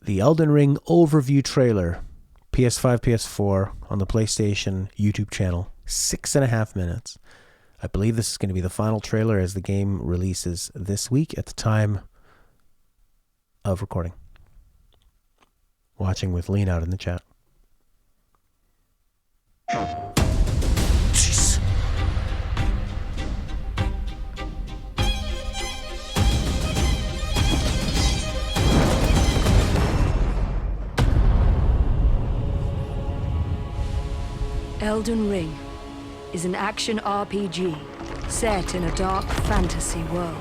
the Elden Ring overview trailer, PS5, PS4, on the PlayStation YouTube channel. 6.5 minutes. I believe this is going to be the final trailer as the game releases this week at the time of recording. Watching with Lean out in the chat. Jeez. Elden Ring is an action RPG set in a dark fantasy world.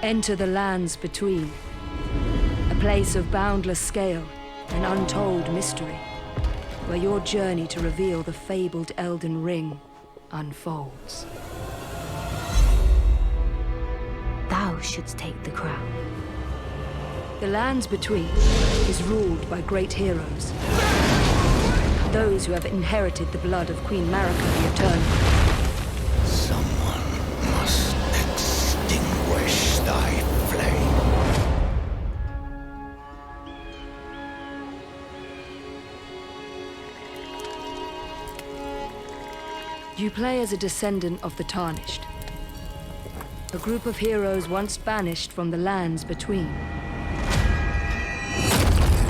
Enter the lands between, a place of boundless scale and untold mystery, where your journey to reveal the fabled Elden Ring unfolds. Thou shouldst take the crown. The lands between is ruled by great heroes, those who have inherited the blood of Queen Marika the Eternal. Someone must extinguish thy flame. You play as a descendant of the Tarnished, a group of heroes once banished from the lands between.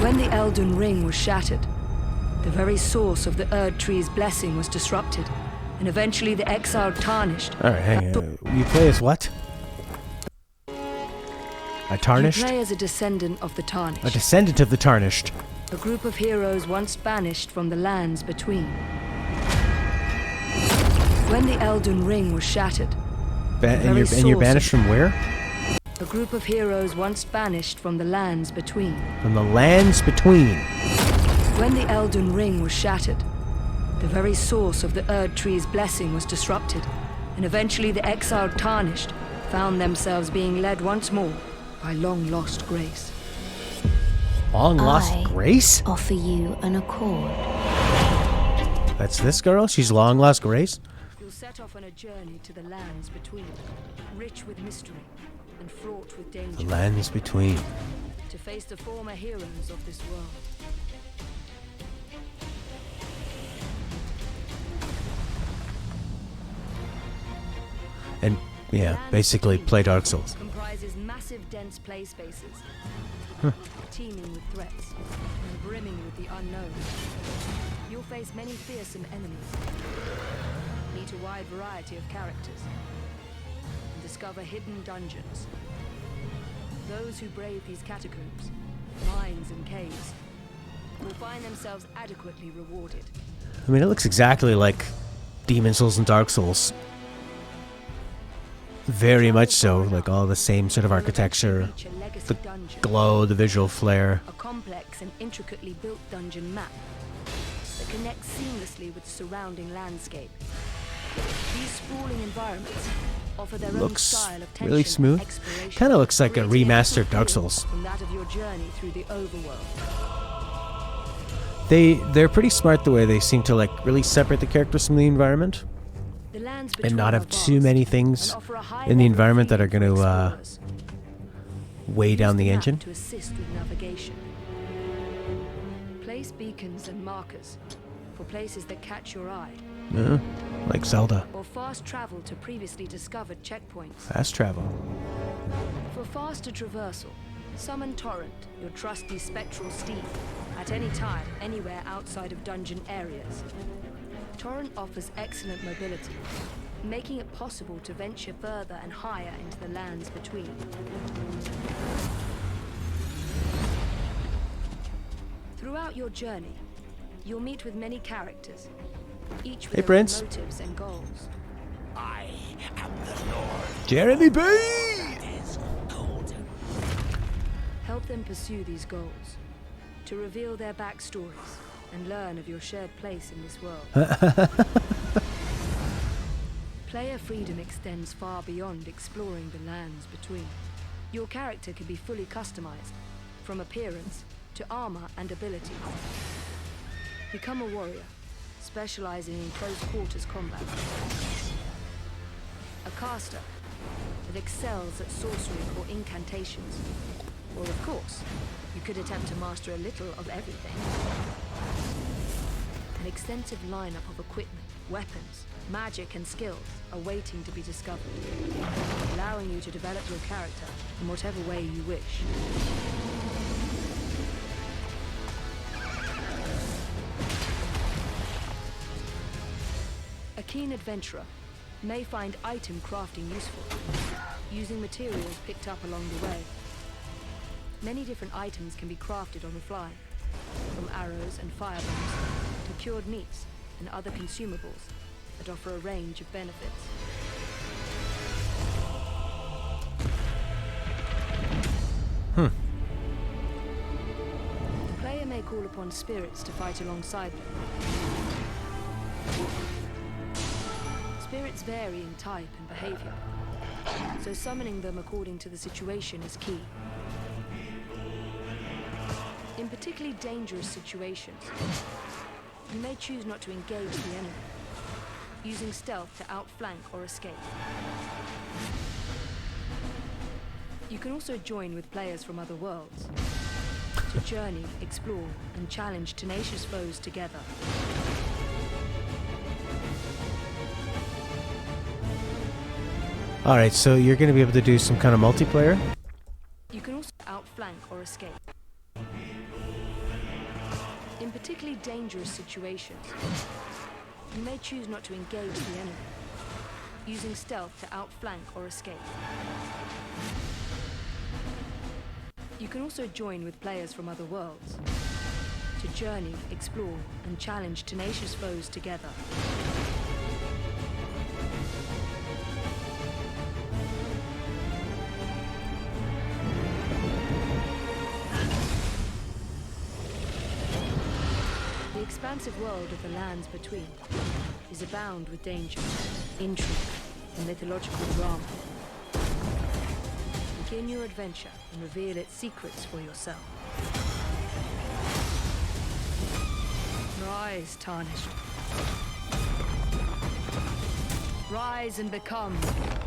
When the Elden Ring was shattered, the very source of the Erd Tree's blessing was disrupted, and eventually the exiled Tarnished... Alright, hang on. You play as what? A Tarnished? You play as a descendant of the Tarnished. A descendant of the Tarnished. A group of heroes once banished from the lands between. When the Elden Ring was shattered... And you're banished from where? A group of heroes once banished from the lands between. From the lands between. When the Elden Ring was shattered, the very source of the Erd Tree's blessing was disrupted, and eventually the exiled Tarnished found themselves being led once more by long-lost grace. Long-lost grace? Offer you an accord. That's this girl? She's long-lost grace? You'll set off on a journey to the lands between, rich with mystery and fraught with danger. The lands between. To face the former heroes of this world. And, yeah, basically play Dark Souls. Comprises massive dense play spaces, teeming with threats and brimming with the unknown. You'll face many fearsome enemies, meet a wide variety of characters, and discover hidden dungeons. Those who brave these catacombs, mines and caves, will find themselves adequately rewarded. I mean, it looks exactly like Demon Souls and Dark Souls. Very much so, like all the same sort of architecture, the glow, the visual flair. A complex and intricately built dungeon map that connects seamlessly with the surrounding landscape. These sprawling environments offer their own style of tension, really smooth. Kind of looks like a remastered Dark Souls. From that of your journey through the overworld. They're pretty smart the way they seem to like really separate the characters from the environment. And not have too many things in the environment that are going to weigh down the engine. To assist with navigation. Place beacons and markers for places that catch your eye. Like Zelda. Or fast travel to previously discovered checkpoints. Fast travel. For faster traversal, summon Torrent, your trusty spectral steed, at any time, anywhere outside of dungeon areas. Torrent offers excellent mobility, making it possible to venture further and higher into the lands between. Throughout your journey, you'll meet with many characters, each with their own motives and goals. I am the Lord. Jeremy B! Is golden. Help them pursue these goals, to reveal their backstories and learn of your shared place in this world. Player freedom extends far beyond exploring the lands between. Your character can be fully customized, from appearance to armor and abilities. Become a warrior, specializing in close quarters combat. A caster, that excels at sorcery or incantations. Or of course, you could attempt to master a little of everything. An extensive lineup of equipment, weapons, magic and skills are waiting to be discovered, allowing you to develop your character in whatever way you wish. A keen adventurer may find item crafting useful, using materials picked up along the way. Many different items can be crafted on the fly, from arrows and firebombs to cured meats and other consumables that offer a range of benefits. The player may call upon spirits to fight alongside them. Spirits vary in type and behavior, so summoning them according to the situation is key. In particularly dangerous situations, you may choose not to engage the enemy, using stealth to outflank or escape. You can also join with players from other worlds to journey, explore, and challenge tenacious foes together. Alright, so you're going to be able to do some kind of multiplayer? You can also outflank or escape. In particularly dangerous situations, you may choose not to engage the enemy, using stealth to outflank or escape. You can also join with players from other worlds to journey, explore, and challenge tenacious foes together. The expansive world of the lands between is abound with danger, intrigue, and mythological drama. Begin your adventure and reveal its secrets for yourself. Rise, Tarnished. Rise and become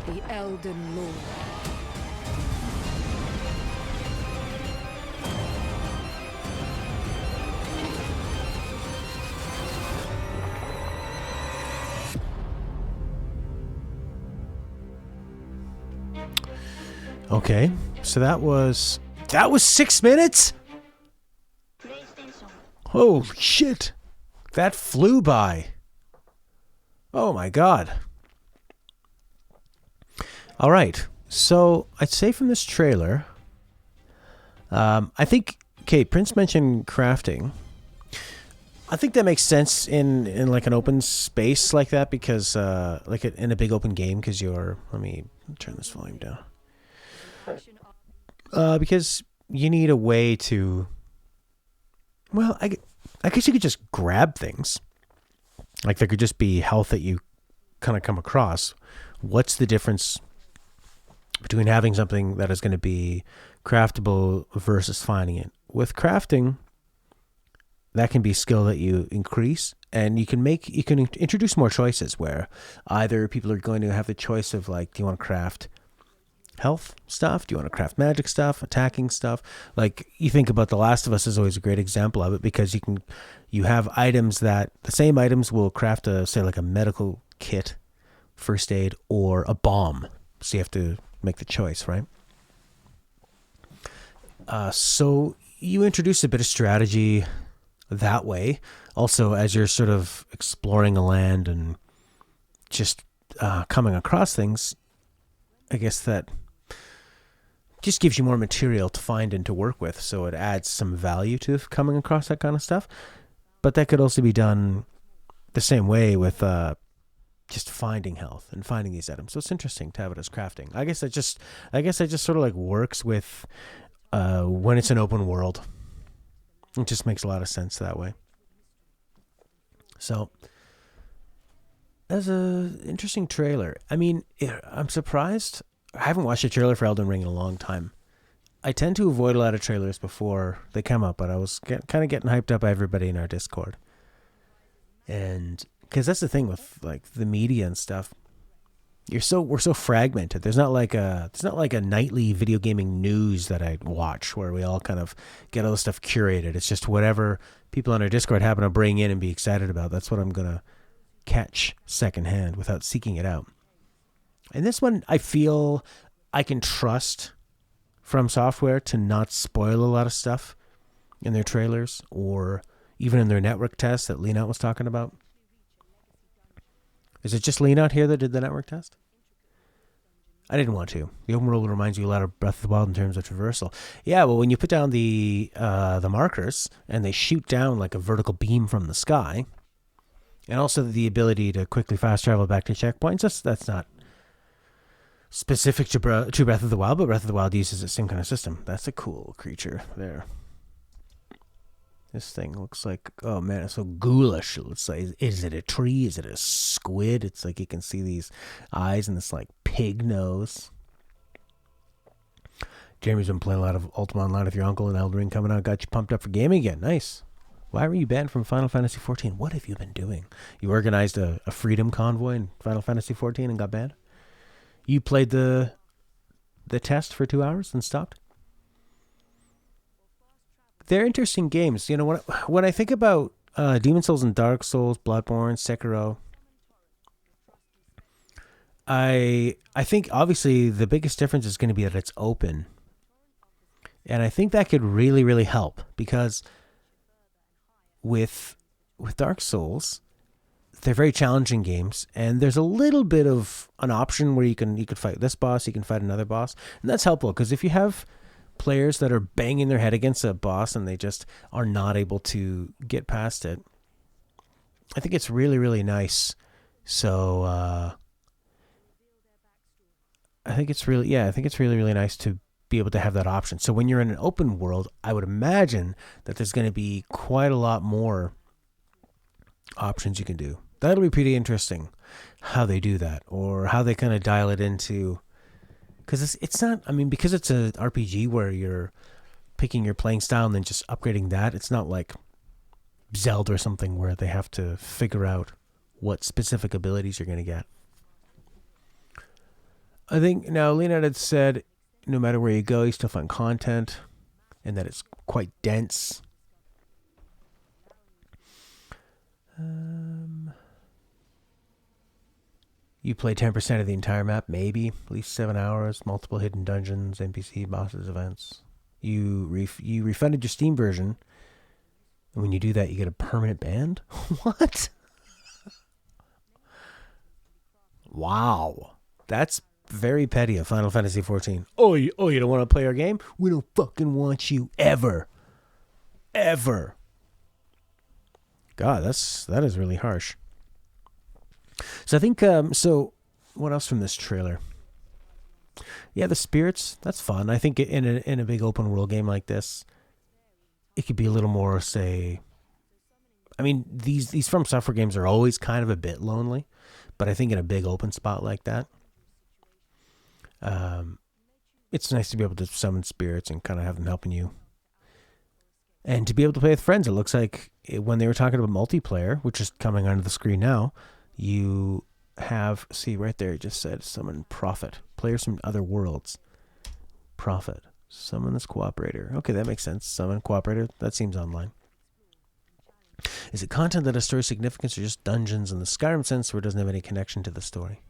the Elden Lord. Okay, so that was 6 minutes? Holy shit. That flew by. Oh my god. Alright, so I'd say from this trailer, I think, okay, Prince mentioned crafting. I think that makes sense in like an open space like that because, like in a big open game because let me turn this volume down. Because you need a way to, well, I guess you could just grab things. Like there could just be health that you kind of come across. What's the difference between having something that is going to be craftable versus finding it? With crafting, that can be skill that you increase, and you can introduce more choices where either people are going to have the choice of like, do you want to craft health stuff? Do you want to craft magic stuff, attacking stuff? Like you think about The Last of Us is always a great example of it because you have items that the same items will craft say like a medical kit, first aid, or a bomb. So you have to make the choice, right? So you introduce a bit of strategy that way. Also, as you're sort of exploring a land and just coming across things, I guess that just gives you more material to find and to work with, so it adds some value to coming across that kind of stuff. But that could also be done the same way with just finding health and finding these items. So it's interesting to have it as crafting. I guess it just sort of like works with when it's an open world. It just makes a lot of sense that way. So that's an interesting trailer. I mean, I'm surprised. I haven't watched a trailer for Elden Ring in a long time. I tend to avoid a lot of trailers before they come up, but I was kind of getting hyped up by everybody in our Discord. And because that's the thing with like the media and stuff. we're so fragmented. There's not like a nightly video gaming news that I watch where we all kind of get all the stuff curated. It's just whatever people on our Discord happen to bring in and be excited about. That's what I'm gonna catch secondhand without seeking it out. And this one, I feel I can trust From Software to not spoil a lot of stuff in their trailers or even in their network tests that Leanout was talking about. Is it just Leanout here that did the network test? I didn't want to. The open world reminds you a lot of Breath of the Wild in terms of traversal. Yeah, well, when you put down the markers and they shoot down like a vertical beam from the sky, and also the ability to quickly fast travel back to checkpoints, that's not specific to Breath of the Wild, but Breath of the Wild uses the same kind of system. That's a cool creature there. This thing looks like, oh man, it's so ghoulish. It looks like, is it a tree? Is it a squid? It's like you can see these eyes and this like pig nose. Jeremy's been playing a lot of Ultima Online with your uncle and Elden Ring coming out. Got you pumped up for gaming again. Nice. Why were you banned from Final Fantasy XIV? What have you been doing? You organized a freedom convoy in Final Fantasy XIV and got banned? You played the test for 2 hours and stopped? They're interesting games. You know, when I think about Demon Souls and Dark Souls, Bloodborne, Sekiro, I think obviously the biggest difference is going to be that it's open. And I think that could really, really help because with Dark Souls, they're very challenging games, and there's a little bit of an option where you could fight this boss, you can fight another boss, and that's helpful because if you have players that are banging their head against a boss and they just are not able to get past it, I think it's really, really nice. So I think it's really, really nice to be able to have that option. So when you're in an open world, I would imagine that there's going to be quite a lot more options you can do. That'll be pretty interesting how they do that or how they kind of dial it into, because it's not, I mean, because it's an RPG where you're picking your playing style and then just upgrading that. It's not like Zelda or something where they have to figure out what specific abilities you're going to get. I think now Leonard had said no matter where you go, you still find content and that it's quite dense. You play 10% of the entire map, maybe, at least 7 hours, multiple hidden dungeons, NPC, bosses, events. You refunded your Steam version, and when you do that, you get a permanent ban? What? Wow. That's very petty of Final Fantasy XIV. Oh, you don't want to play our game? We don't fucking want you ever. Ever. God, that is really harsh. So I think, so what else from this trailer? Yeah, the spirits, that's fun. I think in a big open world game like this, it could be a little more, say, I mean, these From Software games are always kind of a bit lonely, but I think in a big open spot like that, it's nice to be able to summon spirits and kind of have them helping you. And to be able to play with friends, it looks like when they were talking about multiplayer, which is coming onto the screen now, you have, see right there, it just said summon Prophet. Players from other worlds. Prophet. Summon this cooperator. Okay, that makes sense. Summon cooperator. That seems online. Is it content that has story significance or just dungeons in the Skyrim sense where it doesn't have any connection to the story?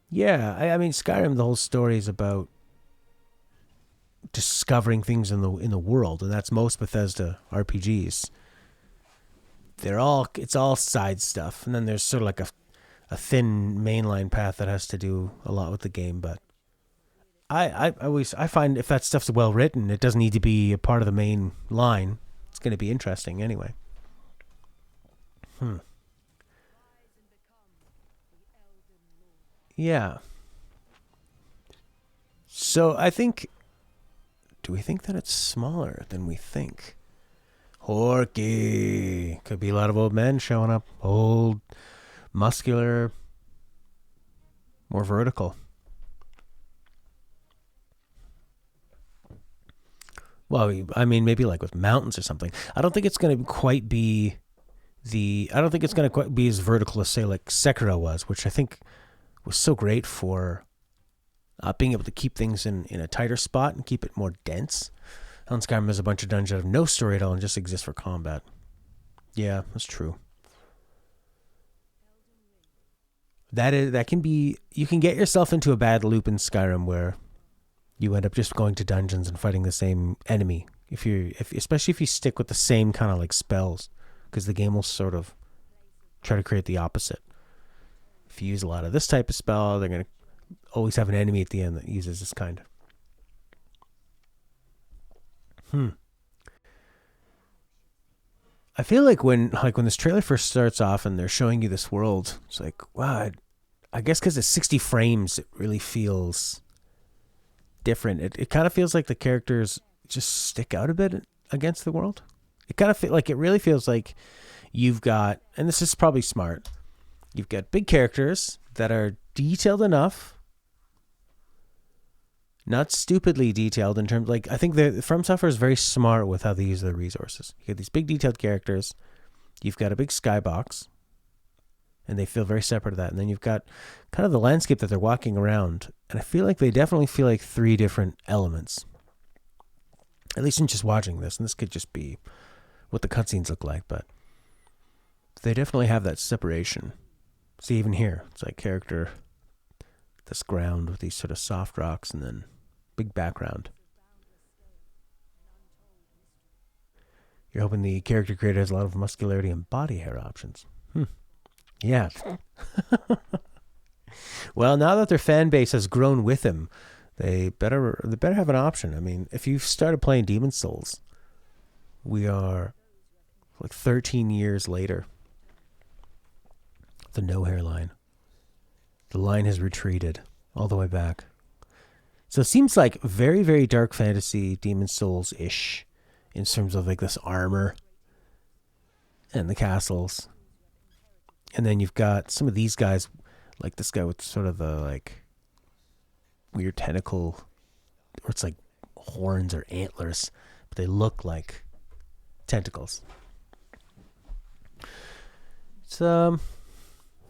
Yeah, I mean, Skyrim, the whole story is about discovering things in the world, and that's most Bethesda RPGs. It's all side stuff, and then there's sort of like a thin mainline path that has to do a lot with the game. But I find if that stuff's well written, it doesn't need to be a part of the main line. It's going to be interesting anyway. Yeah. So I think, do we think that it's smaller than we think? Horky. Could be a lot of old men showing up. Old, muscular, more vertical. Well, I mean, maybe like with mountains or something. I don't think it's going to quite be I don't think it's going to quite be as vertical as, say, like Sakura was, which I think was so great for being able to keep things in a tighter spot and keep it more dense. On Skyrim, there's a bunch of dungeons that have no story at all and just exist for combat. Yeah, that's true. That can be, you can get yourself into a bad loop in Skyrim where you end up just going to dungeons and fighting the same enemy. Especially if you stick with the same kind of like spells, because the game will sort of try to create the opposite. If you use a lot of this type of spell, they're going to always have an enemy at the end that uses this kind. I feel like when this trailer first starts off and they're showing you this world, it's like, wow, I guess because it's 60 frames, it really feels different. It kind of feels like the characters just stick out a bit against the world. It kind of it really feels like you've got, and this is probably smart, you've got big characters that are detailed enough, not stupidly detailed in terms, like, I think From Software is very smart with how they use their resources. You get these big detailed characters, you've got a big skybox, and they feel very separate of that. And then you've got kind of the landscape that they're walking around. And I feel like they definitely feel like three different elements. At least in just watching this. And this could just be what the cutscenes look like, but they definitely have that separation. See, even here, it's like character, this ground with these sort of soft rocks, and then big background. You're hoping the character creator has a lot of muscularity and body hair options. Yeah. Well, now that their fan base has grown with them, they better have an option. I mean, if you've started playing Demon's Souls, we are like 13 years later. The no hairline. The line has retreated all the way back. So it seems like very, very dark fantasy Demon's Souls-ish in terms of like this armor and the castles. And then you've got some of these guys, like this guy with sort of the like weird tentacle, or it's like horns or antlers, but they look like tentacles. It's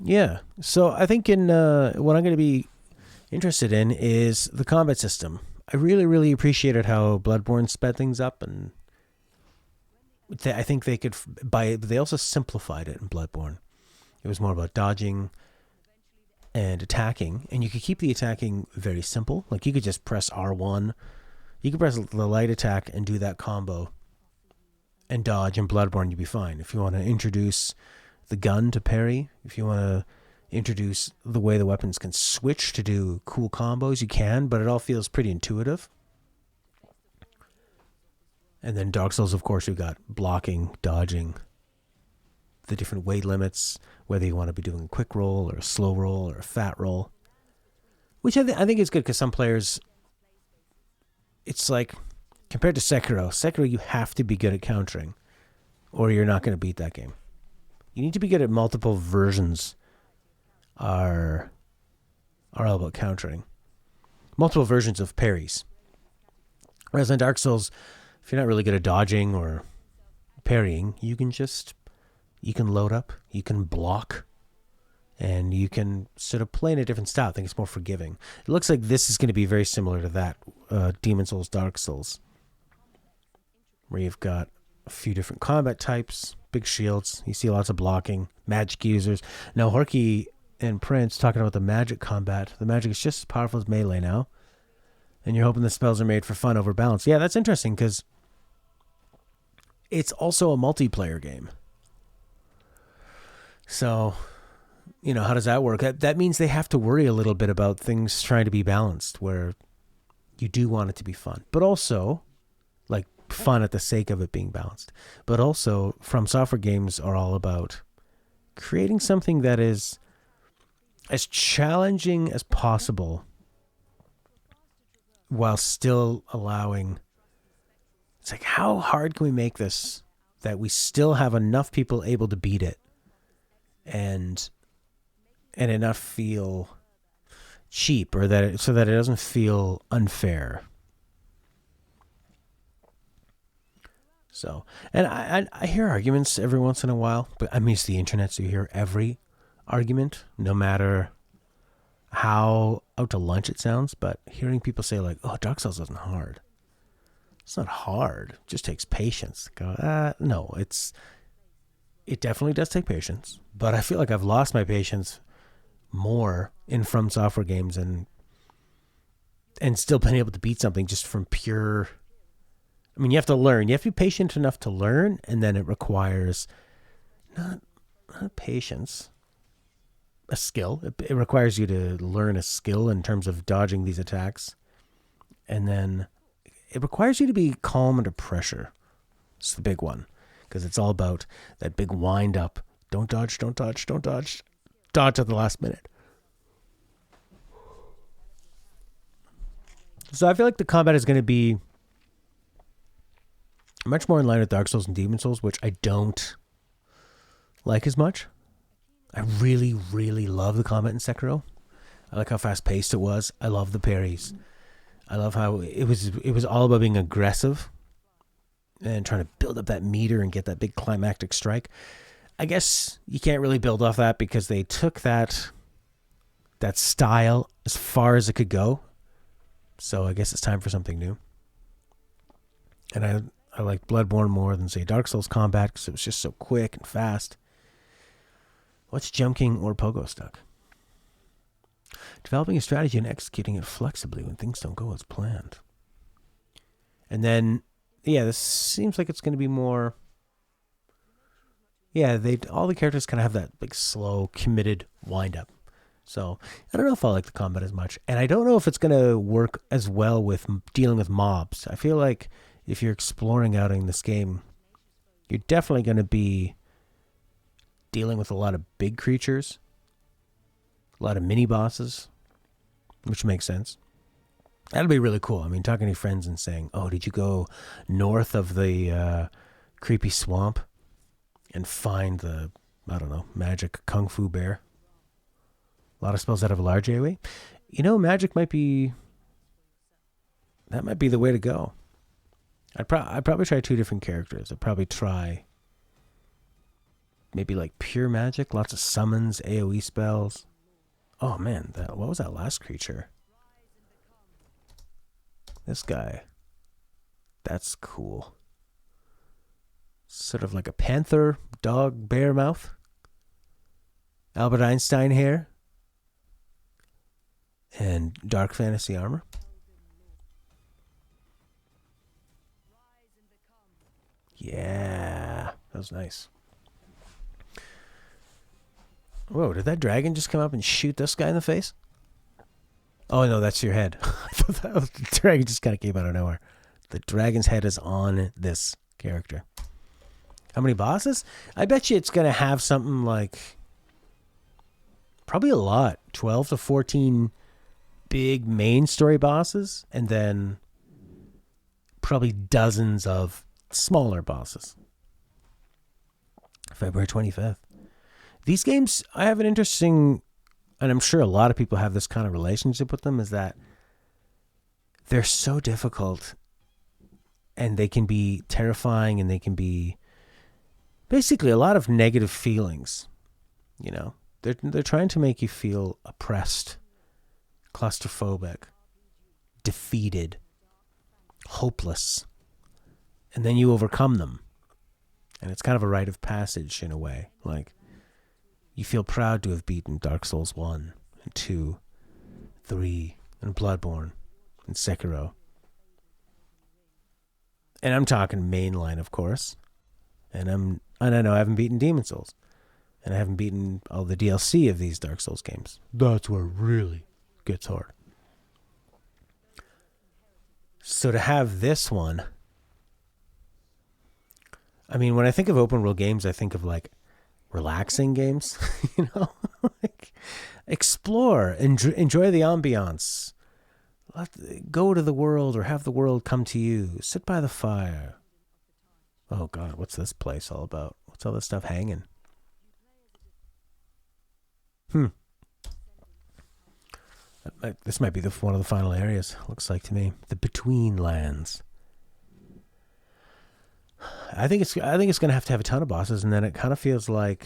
yeah. So I think what I'm going to be interested in is the combat system. I really, really appreciated how Bloodborne sped things up, and I think they could they also simplified it in Bloodborne. It was more about dodging and attacking, and you could keep the attacking very simple. Like you could just press R1. You could press the light attack and do that combo and dodge in Bloodborne, you'd be fine. If you want to introduce the gun to parry, if you want to introduce the way the weapons can switch to do cool combos, you can, but it all feels pretty intuitive. And then Dark Souls, of course, you've got blocking, dodging, the different weight limits, whether you want to be doing a quick roll or a slow roll or a fat roll, which I think is good because some players, it's like, compared to Sekiro, you have to be good at countering or you're not going to beat that game. You need to be good at multiple versions are all about countering. Multiple versions of parries. Whereas in Dark Souls, if you're not really good at dodging or parrying, you can load up, you can block, and you can sort of play in a different style. I think it's more forgiving. It looks like this is going to be very similar to that, Demon's Souls, Dark Souls, where you've got a few different combat types, big shields, you see lots of blocking, magic users. Now, Horky and Prince talking about the magic combat. The magic is just as powerful as melee now, and you're hoping the spells are made for fun over balance. Yeah, that's interesting, because it's also a multiplayer game. So, how does that work? That means they have to worry a little bit about things trying to be balanced, where you do want it to be fun, but also, like, fun at the sake of it being balanced. But also, From Software games are all about creating something that is as challenging as possible while still allowing, it's like, how hard can we make this that we still have enough people able to beat it and it not feel cheap, or so that it doesn't feel unfair. So, and I hear arguments every once in a while, but I mean, it's the internet, so you hear every argument, no matter how out to lunch it sounds. But hearing people say like, "Oh, Dark Souls isn't hard," it's not hard. It just takes patience. Go, no, it definitely does take patience. But I feel like I've lost my patience more in From Software games and still been able to beat something just from pure. I mean, you have to learn. You have to be patient enough to learn, and then it requires not patience, a skill. It requires you to learn a skill in terms of dodging these attacks, and then it requires you to be calm under pressure. It's the big one, because it's all about that big wind up. Don't dodge, don't dodge, don't dodge. Dodge at the last minute. So I feel like the combat is going to be much more in line with Dark Souls and Demon Souls, which I don't like as much. I really, really love the combat in Sekiro. I like how fast-paced it was. I love the parries. I love how it was all about being aggressive and trying to build up that meter and get that big climactic strike. I guess you can't really build off that because they took that style as far as it could go. So I guess it's time for something new. And I like Bloodborne more than, say, Dark Souls combat because it was just so quick and fast. What's Jump King or Pogo Stuck? Developing a strategy and executing it flexibly when things don't go as planned. And then, yeah, this seems like it's going to be more. Yeah, all the characters kind of have that big, slow, committed wind up. So I don't know if I like the combat as much, and I don't know if it's going to work as well with dealing with mobs. I feel like if you're exploring out in this game, you're definitely going to be dealing with a lot of big creatures, a lot of mini bosses, which makes sense. That'll be really cool. I mean, talking to your friends and saying, "Oh, did you go north of the creepy swamp and find the, I don't know, magic kung fu bear? A lot of spells that have a large AoE. You know, magic might be the way to go." I'd probably try 2 different characters. I'd probably try maybe like pure magic, lots of summons, AoE spells. Oh man, what was that last creature? This guy. That's cool. Sort of like a panther, dog, bear mouth. Albert Einstein hair. And dark fantasy armor. Yeah, that was nice. Whoa, did that dragon just come up and shoot this guy in the face? Oh, no, that's your head. I thought the dragon just kind of came out of nowhere. The dragon's head is on this character. How many bosses? I bet you it's going to have something like, probably a lot, 12 to 14 big main story bosses, and then probably dozens of smaller bosses. February 25th. These games, I have an interesting, and I'm sure a lot of people have this kind of relationship with them, is that they're so difficult and they can be terrifying and they can be basically a lot of negative feelings. You know, they're trying to make you feel oppressed, claustrophobic, defeated, hopeless, and then you overcome them. And it's kind of a rite of passage in a way. Like, you feel proud to have beaten Dark Souls 1 and 2, 3, and Bloodborne, and Sekiro. And I'm talking mainline, of course. And I know I haven't beaten Demon Souls. And I haven't beaten all the DLC of these Dark Souls games. That's where it really gets hard. So to have this one, I mean, when I think of open world games, I think of like relaxing games, you know, like explore, enjoy the ambiance, go to the world or have the world come to you, sit by the fire. Oh God, what's this place all about? What's all this stuff hanging? This might be one of the final areas, looks like to me. The Between Lands. I think it's going to have a ton of bosses, and then it kind of feels like,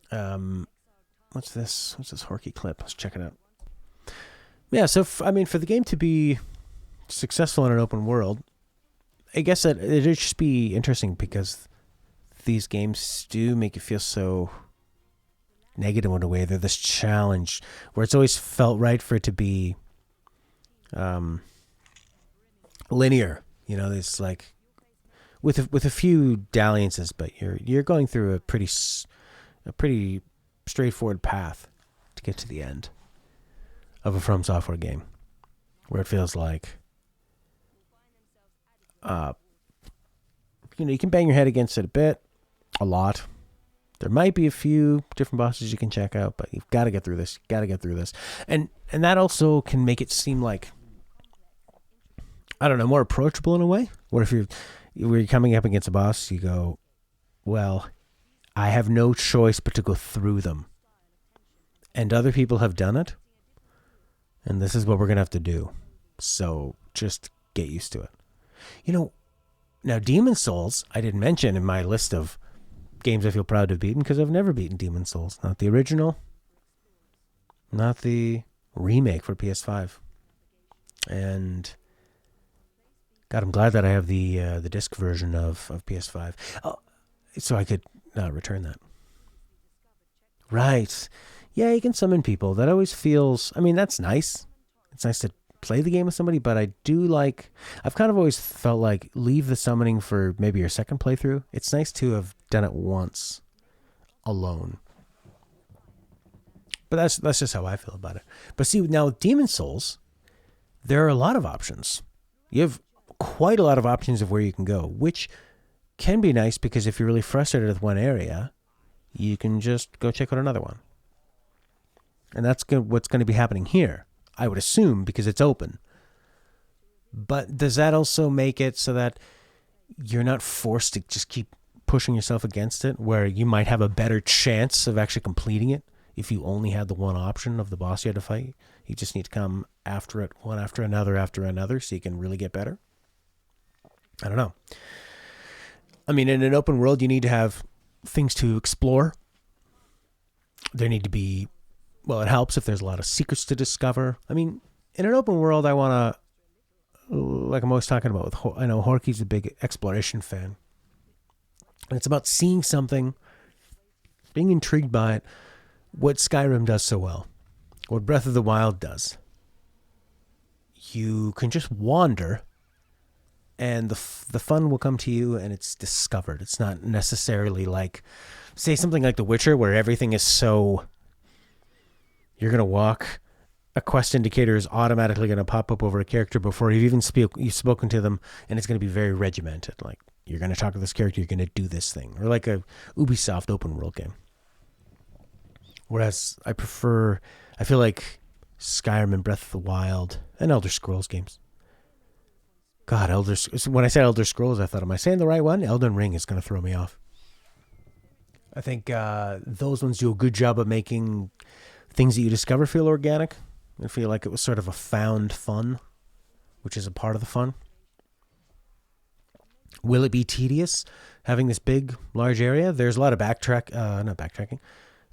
what's this Horky clip? Let's check it out. Yeah, so for the game to be successful in an open world, I guess that it'd just be interesting because these games do make you feel so negative in a way. They're this challenge where it's always felt right for it to be linear. You know, it's like with a few dalliances, but you're going through a pretty straightforward path to get to the end of a From Software game, where it feels like, you can bang your head against it a lot. There might be a few different bosses you can check out, but you've got to get through this. And that also can make it seem like, I don't know, more approachable in a way. Where if you're coming up against a boss, you go, well, I have no choice but to go through them. And other people have done it. And this is what we're going to have to do. So just get used to it. Now Demon Souls, I didn't mention in my list of games I feel proud to have beaten because I've never beaten Demon Souls. Not the original. Not the remake for PS5. And God, I'm glad that I have the disc version of PS5. So I could return that. Right. Yeah, you can summon people. That always feels, that's nice. It's nice to play the game with somebody, but I've kind of always felt like leave the summoning for maybe your second playthrough. It's nice to have done it once alone. But that's just how I feel about it. But see, now with Demon Souls, there are a lot of options. You have quite a lot of options of where you can go, which can be nice because if you're really frustrated with one area, you can just go check out another one. And that's what's going to be happening here, I would assume, because it's open. But does that also make it so that you're not forced to just keep pushing yourself against it, where you might have a better chance of actually completing it if you only had the one option of the boss you had to fight? You just need to come after it one after another so you can really get better? I don't know. In an open world, you need to have things to explore. There need to be, it helps if there's a lot of secrets to discover. In an open world, I want to, like I'm always talking about, I know Horky's a big exploration fan. And it's about seeing something, being intrigued by it, what Skyrim does so well, what Breath of the Wild does. You can just wander, and the fun will come to you, and it's discovered. It's not necessarily like, say, something like The Witcher, where everything is so... You're going to walk, a quest indicator is automatically going to pop up over a character before you've even spoken to them, and it's going to be very regimented. Like, you're going to talk to this character, you're going to do this thing. Or like a Ubisoft open world game. Whereas I feel like Skyrim and Breath of the Wild and Elder Scrolls games. God, when I said Elder Scrolls, I thought, am I saying the right one? Elden Ring is going to throw me off. I think those ones do a good job of making things that you discover feel organic and feel like it was sort of a found fun, which is a part of the fun. Will it be tedious having this big, large area? There's a lot of not backtracking.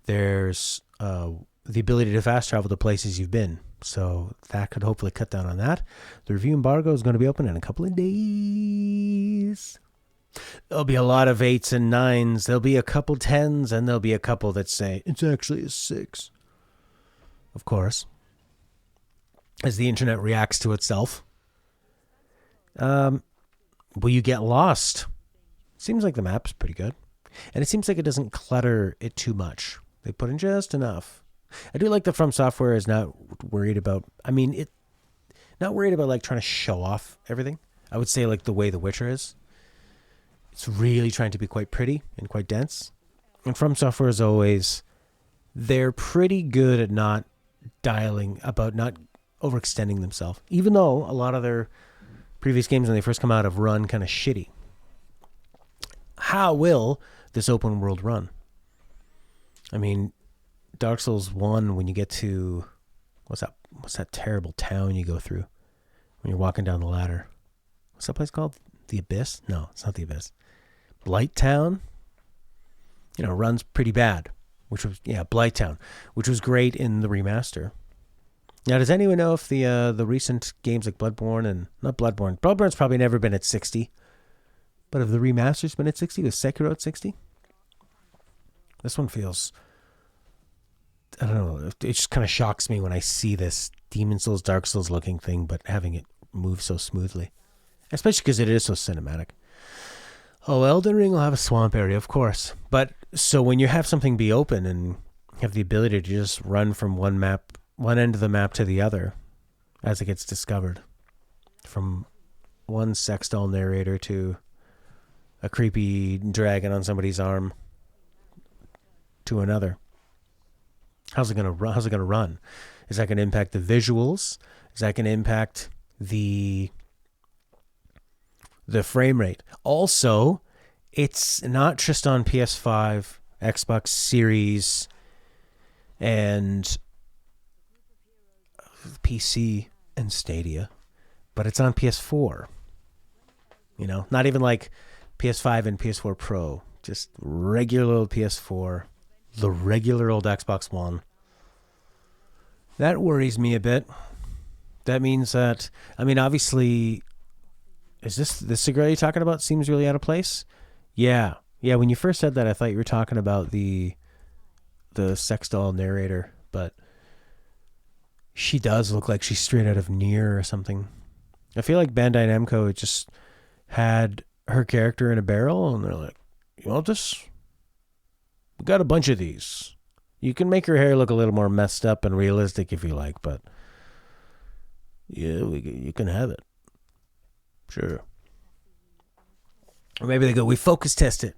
There's the ability to fast travel to places you've been. So that could hopefully cut down on that. The review embargo is going to be open in a couple of days. There'll be a lot of 8s and 9s. There'll be a couple 10s, and there'll be a couple that say it's actually a 6. Of course, as the internet reacts to itself. Will you get lost? Seems like the map's pretty good. And it seems like it doesn't clutter it too much. They put in just enough. I do like that From Software is not worried about, not worried about like trying to show off everything. I would say like the way The Witcher is. It's really trying to be quite pretty and quite dense. And From Software is always, they're pretty good at not overextending themselves. Even though a lot of their previous games when they first come out have run kind of shitty. How will this open world run? Dark Souls 1, when you get to, what's that terrible town you go through when you're walking down the ladder? What's that place called? The Abyss? No, it's not The Abyss. Blighttown, runs pretty bad. Blighttown, which was great in the remaster. Now, does anyone know if the recent games like Bloodborne's probably never been at 60, but have the remasters been at 60? Was Sekiro at 60? This one feels, I don't know, it just kind of shocks me when I see this Demon Souls, Dark Souls looking thing, but having it move so smoothly, especially because it is so cinematic. Oh, Elden Ring will have a swamp area, of course. But so when you have something be open and have the ability to just run from one end of the map to the other as it gets discovered, from one sex doll narrator to a creepy dragon on somebody's arm to another. How's it gonna run? Is that gonna impact the visuals? Is that gonna impact the frame rate? Also, it's not just on PS5, Xbox Series, and PC and Stadia, but it's on PS4. Not even like PS5 and PS4 Pro, just regular old PS4, the regular old Xbox One. That worries me a bit. That means that, obviously, is this the girl you're talking about seems really out of place? Yeah. Yeah, when you first said that, I thought you were talking about the sex doll narrator, but she does look like she's straight out of Nier or something. I feel like Bandai Namco just had her character in a barrel, and they're like, you want this? We got a bunch of these. You can make her hair look a little more messed up and realistic if you like, but yeah, you can have it. Sure. Or maybe they go, we focus test it.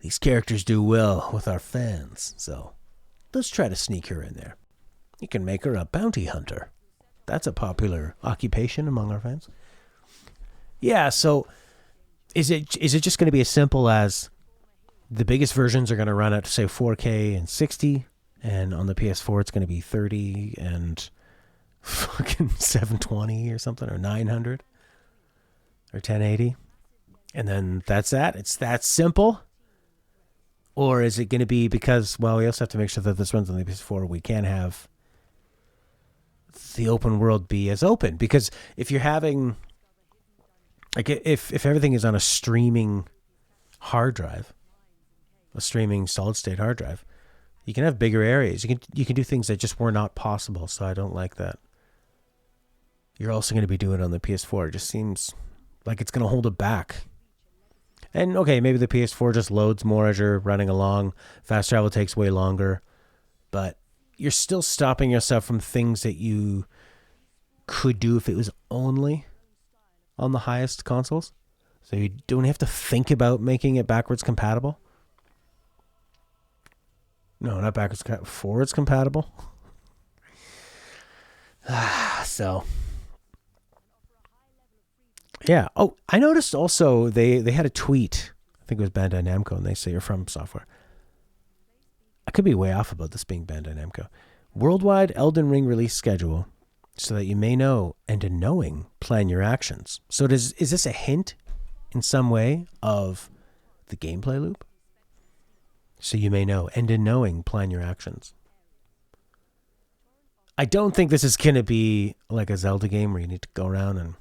These characters do well with our fans, so let's try to sneak her in there. You can make her a bounty hunter. That's a popular occupation among our fans. Yeah, so is it just going to be as simple as the biggest versions are going to run at, say, 4K and 60, and on the PS4 it's going to be 30 and fucking 720 or something, or 900 or 1080, and then that's that? It's that simple? Or is it going to be, because, well, we also have to make sure that this runs on the PS4, we can't have the open world be as open? Because if you're having, like, if everything is on a streaming hard drive, a streaming solid state hard drive, you can have bigger areas. You can do things that just were not possible. So I don't like that. You're also going to be doing it on the PS4. It just seems like it's going to hold it back. And okay, maybe the PS4 just loads more as you're running along. Fast travel takes way longer, but you're still stopping yourself from things that you could do if it was only on the highest consoles. So you don't have to think about making it backwards compatible. No, not backwards, forwards compatible. So, yeah. Oh, I noticed also they had a tweet. I think it was Bandai Namco, and they say you're from software. I could be way off about this being Bandai Namco. Worldwide Elden Ring release schedule, so that you may know, and in knowing, plan your actions. So is this a hint in some way of the gameplay loop? So you may know, and in knowing, plan your actions. I don't think this is going to be like a Zelda game where you need to go around and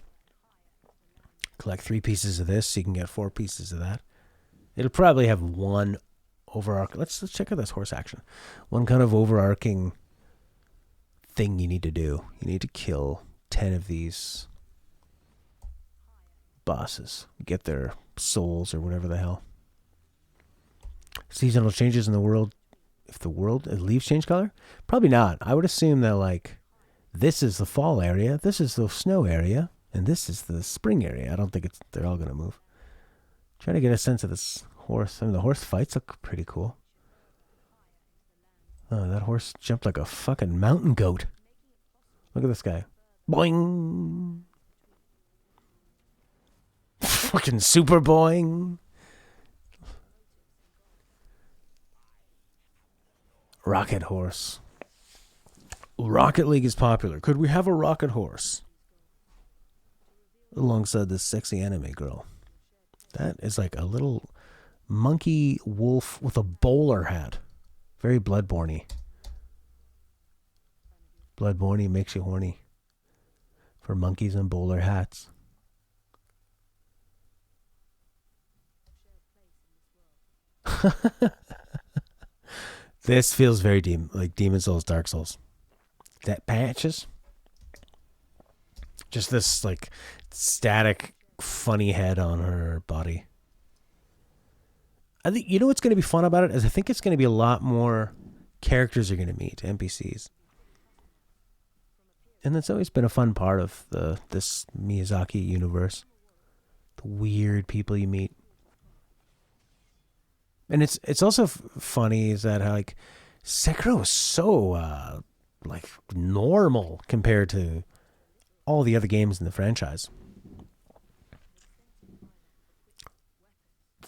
collect 3 pieces of this so you can get 4 pieces of that. It'll probably have one overarching. Let's check out this horse action. One kind of overarching thing you need to do. You need to kill 10 of these bosses. Get their souls or whatever the hell. Seasonal changes in the world. If the leaves change color? Probably not. I would assume that, like, this is the fall area, this is the snow area, and this is the spring area. I don't think they're all going to move. Trying to get a sense of this horse. I mean, the horse fights look pretty cool. Oh, that horse jumped like a fucking mountain goat. Look at this guy. Boing! Fucking super boing! Rocket horse. Rocket League is popular. Could we have a rocket horse alongside this sexy anime girl? That is like a little monkey wolf with a bowler hat. Very Bloodborne-y. Bloodborne makes you horny for monkeys and bowler hats. This feels very like Demon Souls, Dark Souls. That patches. Just this like static, funny head on her body. I think you know what's going to be fun about it is I think it's going to be a lot more characters you're going to meet, NPCs. And that's always been a fun part of this Miyazaki universe. The weird people you meet. And it's also funny is that how, like, Sekiro is so like normal compared to all the other games in the franchise.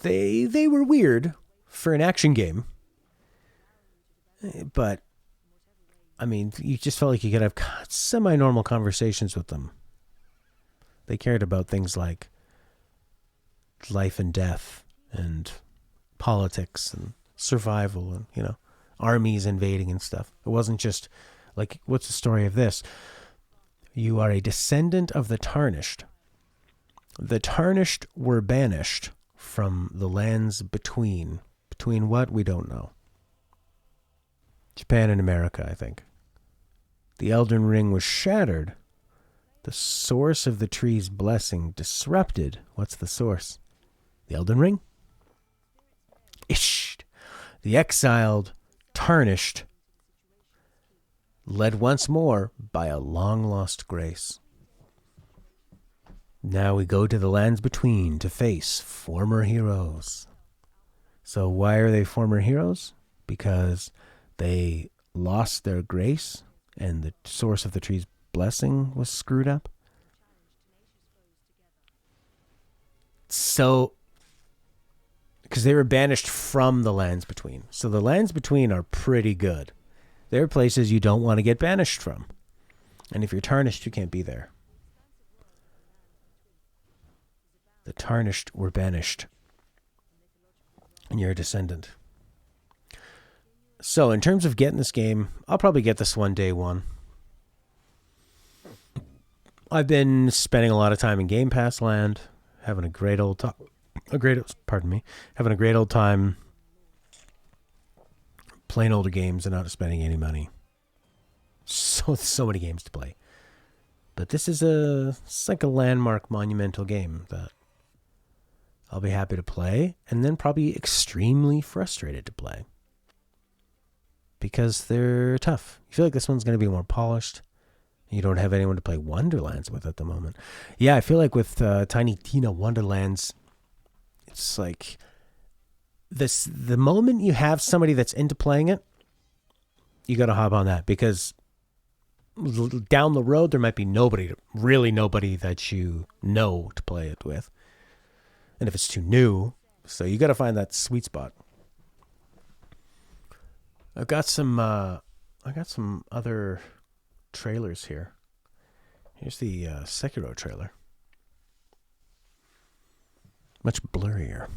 They were weird for an action game, but I mean, you just felt like you could have semi-normal conversations with them. They cared about things like life and death and politics and survival and, you know, armies invading and stuff. It wasn't just like, what's the story of this? You are a descendant of the Tarnished. The Tarnished were banished from the lands between. Between what? We don't know. Japan and America, I think. The Elden Ring was shattered. The source of the tree's blessing disrupted. What's the source? The Elden Ring? Ish. The exiled, tarnished, led once more by a long-lost grace. Now we go to the lands between to face former heroes. So why are they former heroes? Because they lost their grace and the source of the tree's blessing was screwed up. So, because they were banished from the lands between. So the lands between are pretty good. They're places you don't want to get banished from. And if you're tarnished, you can't be there. The Tarnished were banished. And you're a descendant. So in terms of getting this game, I'll probably get this one day one. I've been spending a lot of time in Game Pass land, having a great old time. Having a great old time playing older games and not spending any money. So many games to play. But this is it's like a landmark monumental game that I'll be happy to play and then probably extremely frustrated to play. Because they're tough. You feel like this one's going to be more polished. You don't have anyone to play Wonderlands with at the moment. Yeah, I feel like with Tiny Tina Wonderlands, it's like the moment you have somebody that's into playing it, you got to hop on that because down the road there might be nobody that you know to play it with. And if it's too new, so you got to find that sweet spot. I got some other trailers here. Here's the Sekiro trailer. Much blurrier.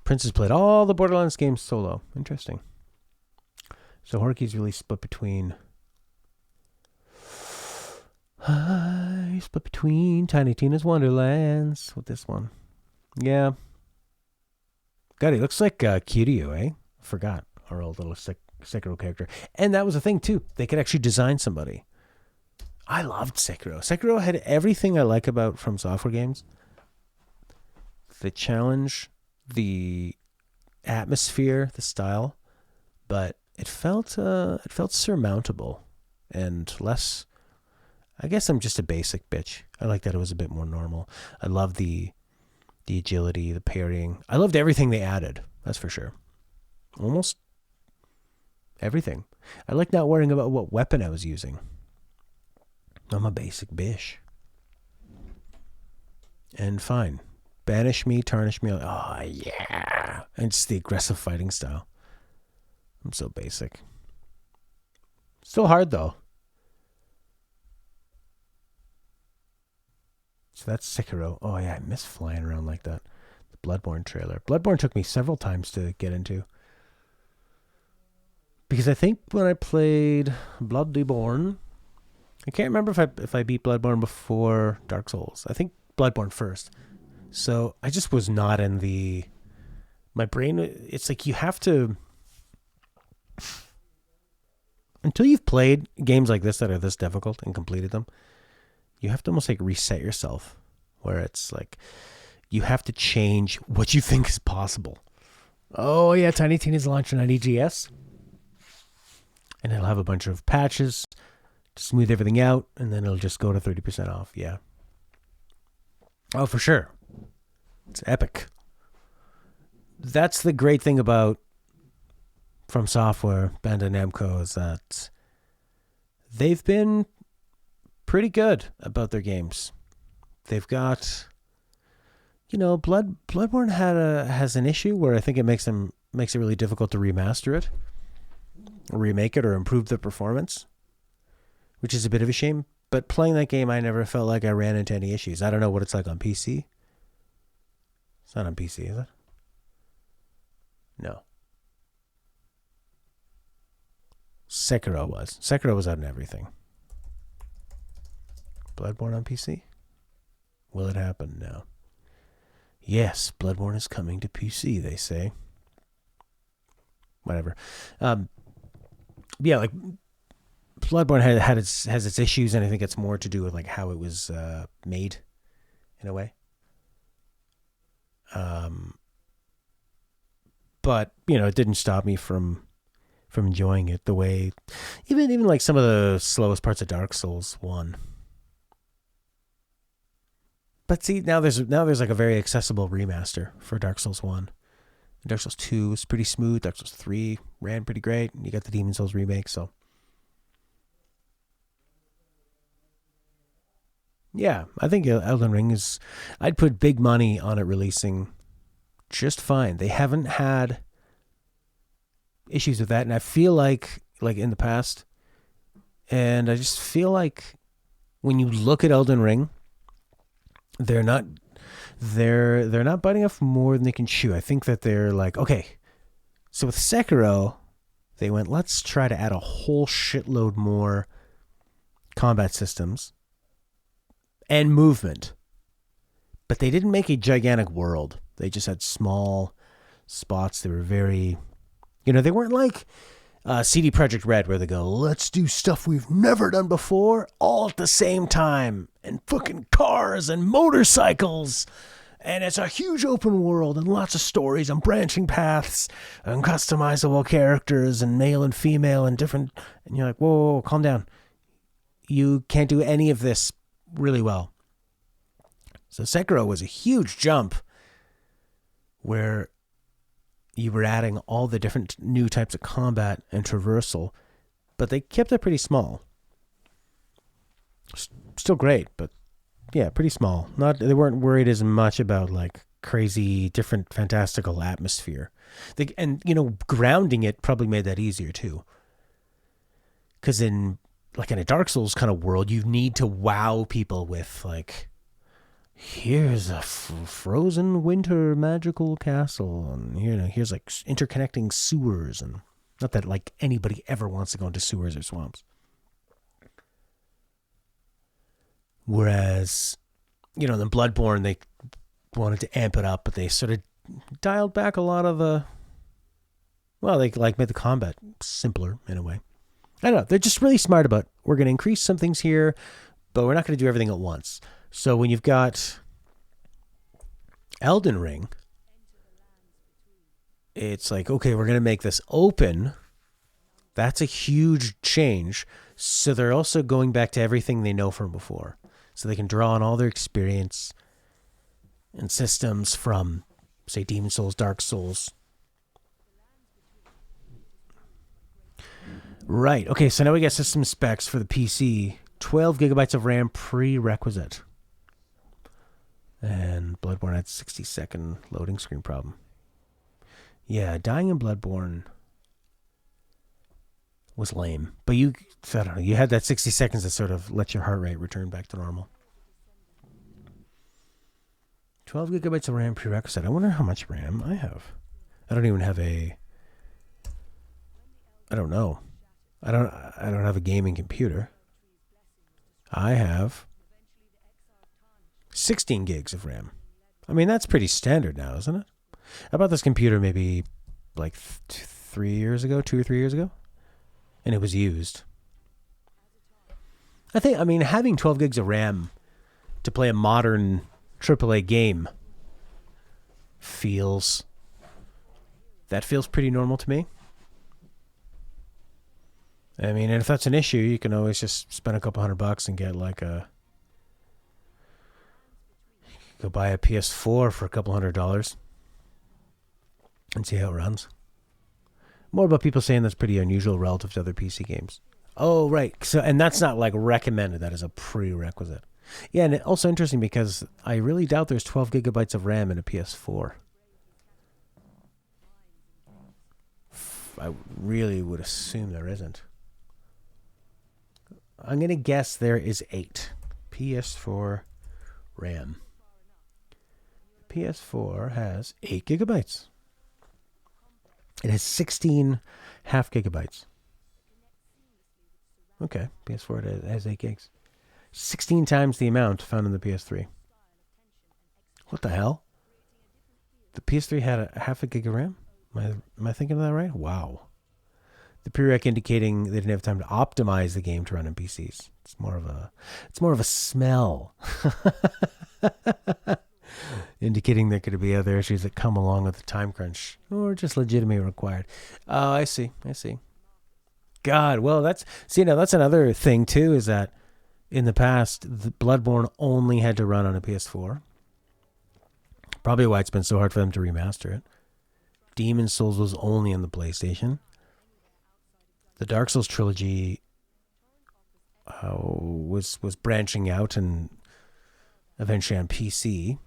Prince has played all the Borderlands games solo. Interesting. So Horky's really split between Tiny Tina's Wonderlands with this one. Yeah. God, he looks like Kiryu, eh? Forgot our old little Sekiro character. And that was the thing, too. They could actually design somebody. I loved Sekiro. Sekiro had everything I like about From Software games. The challenge, the atmosphere, the style. But it felt surmountable and less... I guess I'm just a basic bitch. I like that it was a bit more normal. I love the agility, the parrying. I loved everything they added. That's for sure. Almost everything. I like not worrying about what weapon I was using. I'm a basic bish. And fine. Banish me, tarnish me. Oh, yeah. And just the aggressive fighting style. I'm so basic. Still hard, though. It's So that's Sekiro. Oh yeah, I miss flying around like that. The Bloodborne trailer. Bloodborne took me several times to get into. Because I think when I played Bloodborne, I can't remember if I beat Bloodborne before Dark Souls. I think Bloodborne first. So I just was not in the... My brain, it's like you have to... Until you've played games like this that are this difficult and completed them, you have to almost like reset yourself, where it's like you have to change what you think is possible. Oh yeah, Tiny Tina's launching on EGS, and it'll have a bunch of patches to smooth everything out, and then it'll just go to 30% off. Yeah. Oh, for sure. It's epic. That's the great thing about From Software, Bandai Namco, is that they've been pretty good about their games. They've got, Bloodborne has an issue where I think it makes it really difficult to remaster it, or remake it, or improve the performance, which is a bit of a shame. But playing that game, I never felt like I ran into any issues. I don't know what it's like on PC. It's not on PC, is it? No. Sekiro was. Sekiro was out in everything. Bloodborne on PC? Will it happen? No. Yes, Bloodborne is coming to PC, they say. Whatever. Yeah, like Bloodborne has its issues, and I think it's more to do with like how it was made, in a way. But it didn't stop me from enjoying it the way, even like some of the slowest parts of Dark Souls 1. But see, now there's like a very accessible remaster for Dark Souls 1. Dark Souls 2 was pretty smooth. Dark Souls 3 ran pretty great. You got the Demon Souls remake, so yeah, I think Elden Ring is... I'd put big money on it releasing just fine. They haven't had issues with that, and I feel like in the past, and I just feel like when you look at Elden Ring, they're not biting off more than they can chew. I think that they're like, okay, so with Sekiro, they went, let's try to add a whole shitload more combat systems and movement. But they didn't make a gigantic world. They just had small spots. They were very, they weren't like CD Projekt Red, where they go, let's do stuff we've never done before all at the same time, and fucking cars and motorcycles, and it's a huge open world and lots of stories and branching paths and customizable characters and male and female and different, and you're like, whoa, calm down. You can't do any of this really well. So Sekiro was a huge jump where you were adding all the different new types of combat and traversal, but they kept it pretty small. Still great, but yeah, pretty small. They weren't worried as much about like crazy, different, fantastical atmosphere. Grounding it probably made that easier too. Because in a Dark Souls kind of world, you need to wow people with like, here's a frozen winter magical castle, and here's like interconnecting sewers, and not that like anybody ever wants to go into sewers or swamps. Whereas, in Bloodborne, they wanted to amp it up, but they sort of dialed back a lot of the, they made the combat simpler in a way. I don't know. They're just really smart about, we're going to increase some things here, but we're not going to do everything at once. So when you've got Elden Ring, it's like, okay, we're going to make this open. That's a huge change. So they're also going back to everything they know from before. So they can draw on all their experience and systems from, say, Demon Souls, Dark Souls. Right. Okay, so now we got system specs for the PC. 12 gigabytes of RAM prerequisite. And Bloodborne had 60-second loading screen problem. Yeah, dying in Bloodborne was lame. But I don't know, you had that 60 seconds to sort of let your heart rate return back to normal. 12 gigabytes of RAM prerequisite. I wonder how much RAM I have. I don't even have a... I don't know. I don't have a gaming computer. I have 16 gigs of RAM. I mean, that's pretty standard now, isn't it? I bought this computer maybe like 3 years ago, 2 or 3 years ago, and it was used. I mean, having 12 gigs of RAM to play a modern AAA game feels pretty normal to me. I mean, and if that's an issue, you can always just spend a couple $100 and get like go buy a PS4 for a couple $100 and see how it runs. More about people saying that's pretty unusual relative to other PC games. Oh, right. So, and that's not like recommended. That is a prerequisite. Yeah, and also interesting because I really doubt there's 12 gigabytes of RAM in a PS4. I really would assume there isn't. I'm going to guess there is 8. PS4 RAM. PS4 has 8 gigabytes. It has 16 half gigabytes. Okay, PS4 has 8 gigs. 16 times the amount found in the PS3. What the hell? The PS3 had a half a gig of RAM? Am I thinking of that right? Wow. The prereq indicating they didn't have time to optimize the game to run on PCs. It's more of a smell. Indicating there could be other issues that come along with the time crunch or just legitimately required. Oh, I see. God, well, that's another thing too, is that in the past, the Bloodborne only had to run on a PS4. Probably why it's been so hard for them to remaster it. Demon's Souls was only on the PlayStation. The Dark Souls trilogy was branching out and eventually on PC.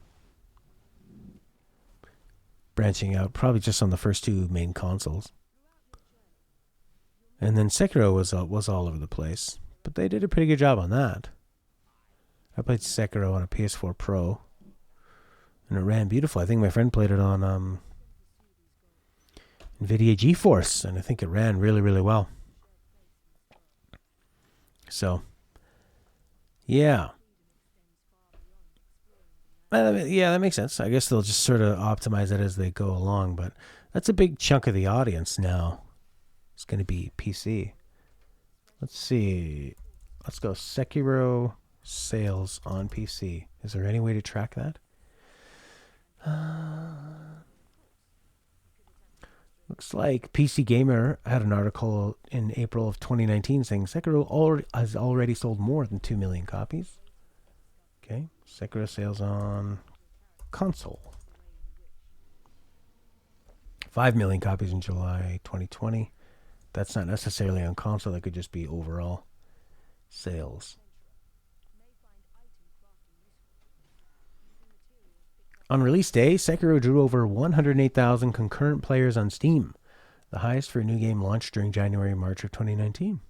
Branching out probably just on the first 2 main consoles. And then Sekiro was all over the place. But they did a pretty good job on that. I played Sekiro on a PS4 Pro. And it ran beautiful. I think my friend played it on NVIDIA GeForce. And I think it ran really, really well. So, yeah. Yeah, that makes sense. I guess they'll just sort of optimize it as they go along. But that's a big chunk of the audience now. It's going to be PC. Let's see. Let's go Sekiro sales on PC. Is there any way to track that? Looks like PC Gamer had an article in April of 2019 saying Sekiro has already sold more than 2 million copies. Okay, Sekiro sales on console. 5 million copies in July 2020. That's not necessarily on console. That could just be overall sales. On release day, Sekiro drew over 108,000 concurrent players on Steam, the highest for a new game launched during January and March of 2019,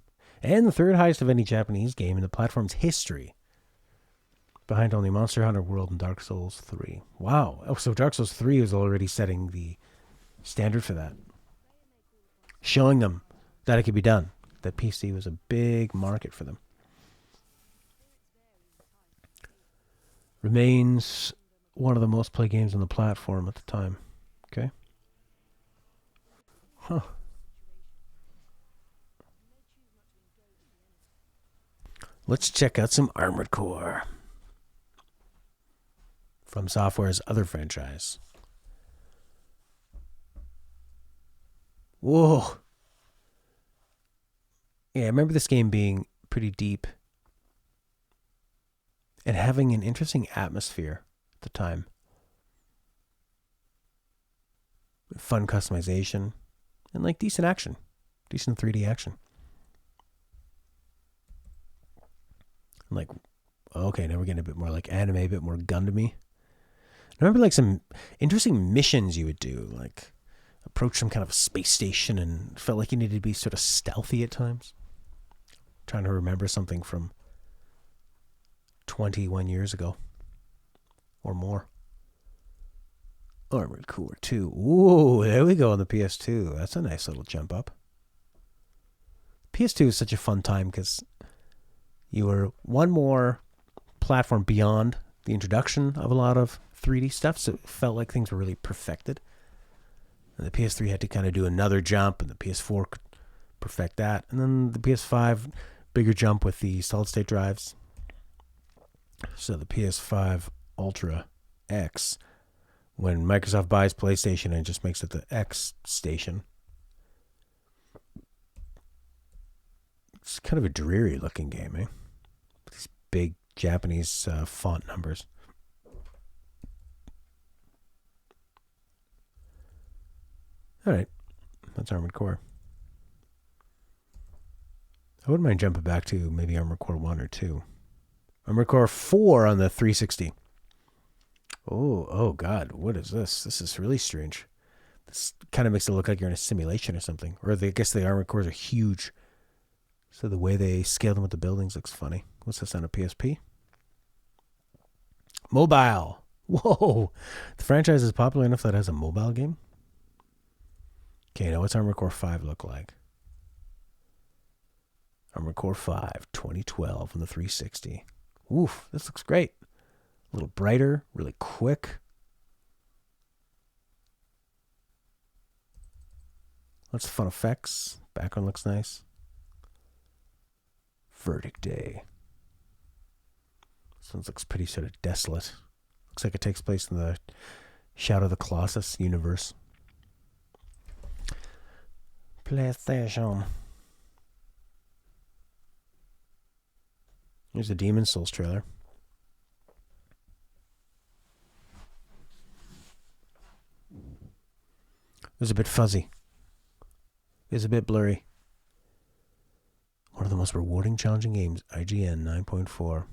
and the third highest of any Japanese game in the platform's history, behind only Monster Hunter World and Dark Souls 3. Wow. Oh, so Dark Souls 3 was already setting the standard for that, showing them that it could be done, that PC was a big market for them. Remains one of the most played games on the platform at the time. Okay. Huh. Let's check out some Armored Core from Software's other franchise. Whoa. Yeah, I remember this game being pretty deep and having an interesting atmosphere at the time. Fun customization and like decent action. Decent 3D action. I'm like, okay, now we're getting a bit more like anime, a bit more Gundam-y. I remember like some interesting missions you would do, like approach some kind of space station and felt like you needed to be sort of stealthy at times. Trying to remember something from 21 years ago or more. Armored Core 2. Ooh, there we go on the PS2. That's a nice little jump up. PS2 is such a fun time because you were one more platform beyond the introduction of a lot of 3D stuff, so it felt like things were really perfected. And the PS3 had to kind of do another jump, and the PS4 could perfect that. And then the PS5, bigger jump with the solid-state drives. So the PS5 Ultra X, when Microsoft buys PlayStation and just makes it the X station, it's kind of a dreary looking game, eh? These big Japanese font numbers. All right, that's Armored Core. I wouldn't mind jumping back to maybe Armored Core 1 or 2. Armored Core 4 on the 360. Oh God, what is this? This is really strange. This kind of makes it look like you're in a simulation or something. Or I guess the Armored Cores are huge, so the way they scale them with the buildings looks funny. What's this on a PSP? Mobile. Whoa, the franchise is popular enough that it has a mobile game? Okay, now what's Armored Core 5 look like? Armored Core 5, 2012 on the 360. Oof, this looks great. A little brighter, really quick. Lots of fun effects. Background looks nice. Verdict Day. This one looks pretty sort of desolate. Looks like it takes place in the Shadow of the Colossus universe. PlayStation. Here's the Demon Souls trailer. It was a bit fuzzy. It was a bit blurry. One of the most rewarding, challenging games. IGN 9.4.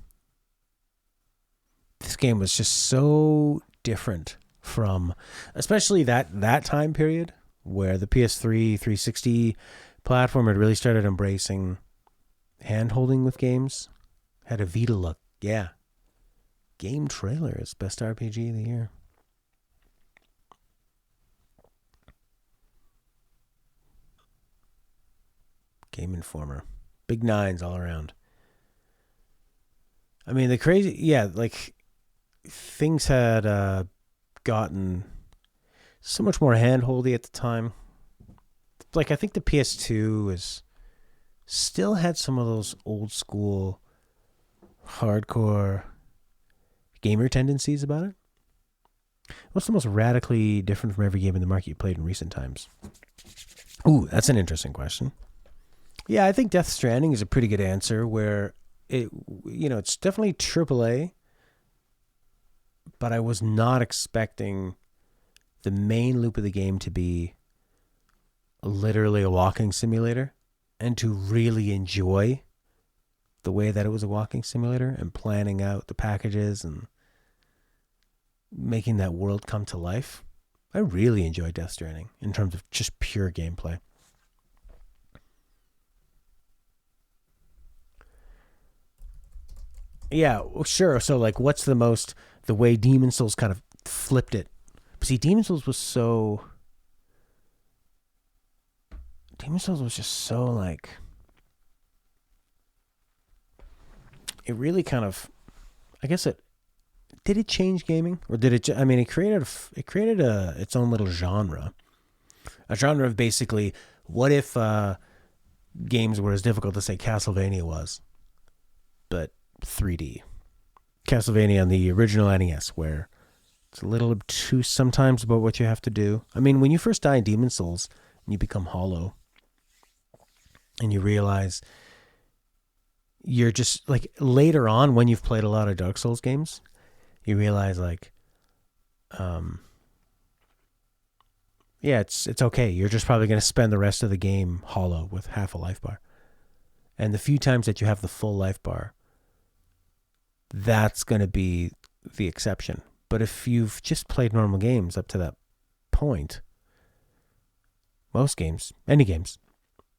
This game was just so different from, especially that time period where the PS3 360 platform had really started embracing hand-holding with games. Had a Vita look. Yeah. Game trailers. Best RPG of the year. Game Informer. Big nines all around. I mean, the crazy... Yeah, like, things had gotten so much more hand-holdy at the time. Like, I think the PS2 still had some of those old-school hardcore gamer tendencies about it. What's the most radically different from every game in the market you played in recent times? Ooh, that's an interesting question. Yeah, I think Death Stranding is a pretty good answer where it's definitely AAA, but I was not expecting the main loop of the game to be literally a walking simulator and to really enjoy the way that it was a walking simulator and planning out the packages and making that world come to life. I really enjoyed Death Stranding in terms of just pure gameplay. Yeah, well, sure. So, like, what's the way Demon Souls kind of flipped it? But see, Demon Souls was just so, like, it really kind of, I guess did it change gaming? Or did it, I mean, it created its own little genre. A genre of basically, what if games were as difficult to say Castlevania was, but 3D. Castlevania on the original NES, where it's a little obtuse sometimes about what you have to do. I mean, when you first die in Demon Souls and you become hollow and you realize you're just, like, later on when you've played a lot of Dark Souls games, you realize, like, yeah, it's okay. You're just probably going to spend the rest of the game hollow with half a life bar. And the few times that you have the full life bar, that's going to be the exception. But if you've just played normal games up to that point, most games, any games,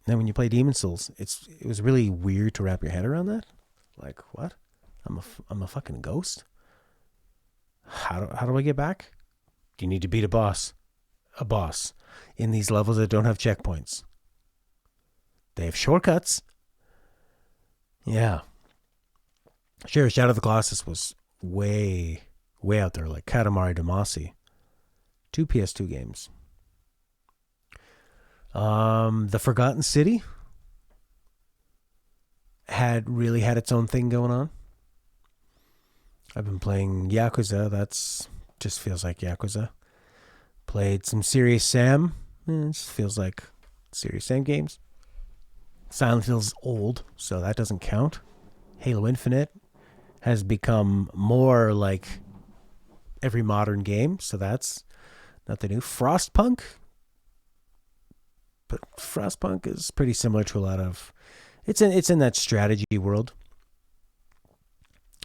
then when you play Demon Souls, it was really weird to wrap your head around that. Like, what? I'm a fucking ghost? How do I get back? You need to beat a boss in these levels that don't have checkpoints. They have shortcuts. Yeah. Sure, Shadow of the Colossus was way out there, like Katamari Damacy. 2 PS2 games. The Forgotten City had its own thing going on. I've been playing Yakuza. That's just feels like Yakuza. Played some Serious Sam. It just feels like Serious Sam games. Silent Hill's old, so that doesn't count. Halo Infinite has become more like every modern game, so that's nothing new. Frostpunk. But Frostpunk is pretty similar to a lot of... It's in that strategy world.